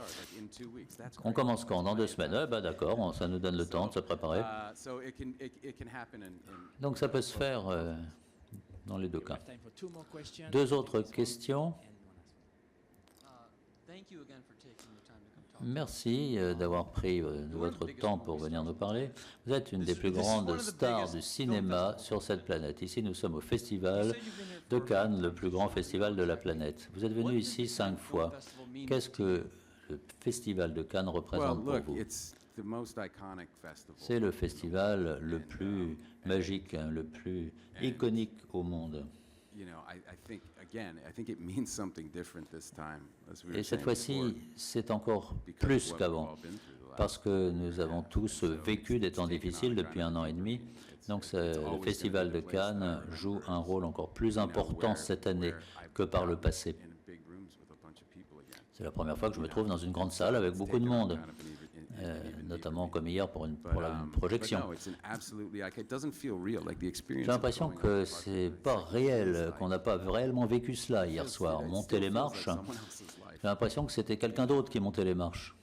On commence quand? Dans 2 semaines. Bah d'accord, ça nous donne le temps de se préparer. Donc ça peut se faire dans les 2 cas. 2 autres questions. Merci d'avoir pris de votre temps pour venir nous parler. Vous êtes une des plus grandes stars du cinéma sur cette planète. Ici, nous sommes au Festival de Cannes, le plus grand festival de la planète. Vous êtes venu ici 5 fois. Qu'est-ce que le Festival de Cannes représente pour vous? C'est le festival le plus magique, le plus iconique au monde. Et cette fois-ci, c'est encore plus qu'avant, parce que nous avons tous vécu des temps difficiles depuis 1 an et demi. Donc le Festival de Cannes joue un rôle encore plus important cette année que par le passé. C'est la première fois que je me trouve dans une grande salle avec beaucoup de monde. Notamment comme hier pour une projection. J'ai l'impression que c'est pas réel, qu'on n'a pas réellement vécu cela hier soir. Monter les marches, j'ai l'impression que c'était quelqu'un d'autre qui montait les marches.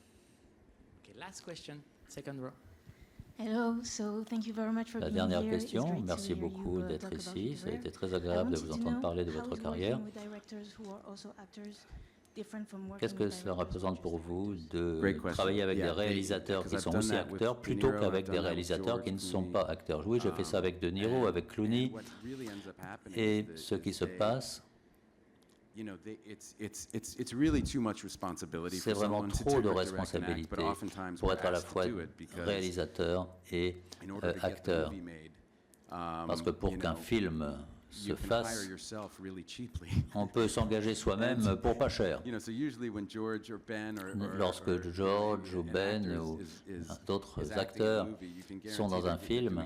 La dernière question, merci beaucoup d'être ici. Ça a été très agréable de vous entendre parler de votre carrière. Qu'est-ce que cela représente pour vous de travailler avec des réalisateurs qui sont aussi acteurs plutôt qu'avec des réalisateurs qui ne sont pas acteurs? Oui, j'ai fait ça avec De Niro, avec Clooney. Et ce qui se passe, you know, it's really too much responsibility C'est for vraiment someone to trop de direct and act, responsabilité but oftentimes pour we're être à la asked to fois do it because réalisateur et in order to get the acteur. movie made, Parce que pour you qu'un know, film se you can hire fasse, yourself really cheaply. on peut s'engager soi-même pour pas cher. You know, so usually when George or Ben Lorsque George ou Ben ou d'autres acteurs sont dans un film,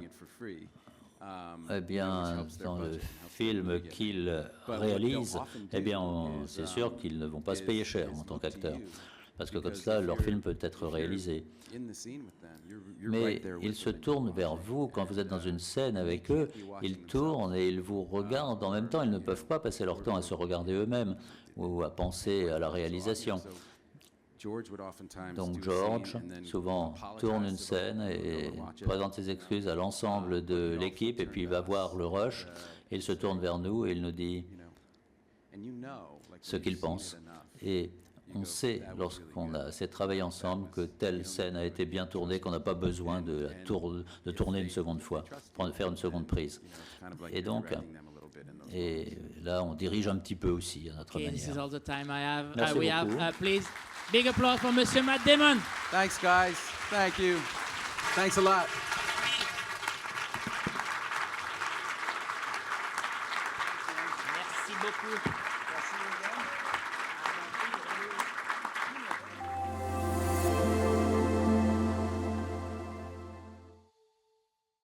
eh bien, dans le film qu'ils réalisent, eh bien, c'est sûr qu'ils ne vont pas se payer cher en tant qu'acteurs. Parce que comme cela, leur film peut être réalisé. Mais ils se tournent vers vous quand vous êtes dans une scène avec eux, ils tournent et ils vous regardent. En même temps, ils ne peuvent pas passer leur temps à se regarder eux-mêmes ou à penser à la réalisation. Donc George, souvent, tourne une scène et présente ses excuses à l'ensemble de l'équipe, et puis il va voir le rush, et il se tourne vers nous et il nous dit ce qu'il pense. Et on sait, lorsqu'on a assez travaillé ensemble, que telle scène a été bien tournée, qu'on n'a pas besoin de tourner une seconde fois, pour faire une seconde prise. Et donc, et là, on dirige un petit peu aussi à notre manière. This is all the time I have. Merci We beaucoup. have, please, big applause for Monsieur Matt Damon. Thanks, guys. Thank you. Thanks a lot. Merci beaucoup.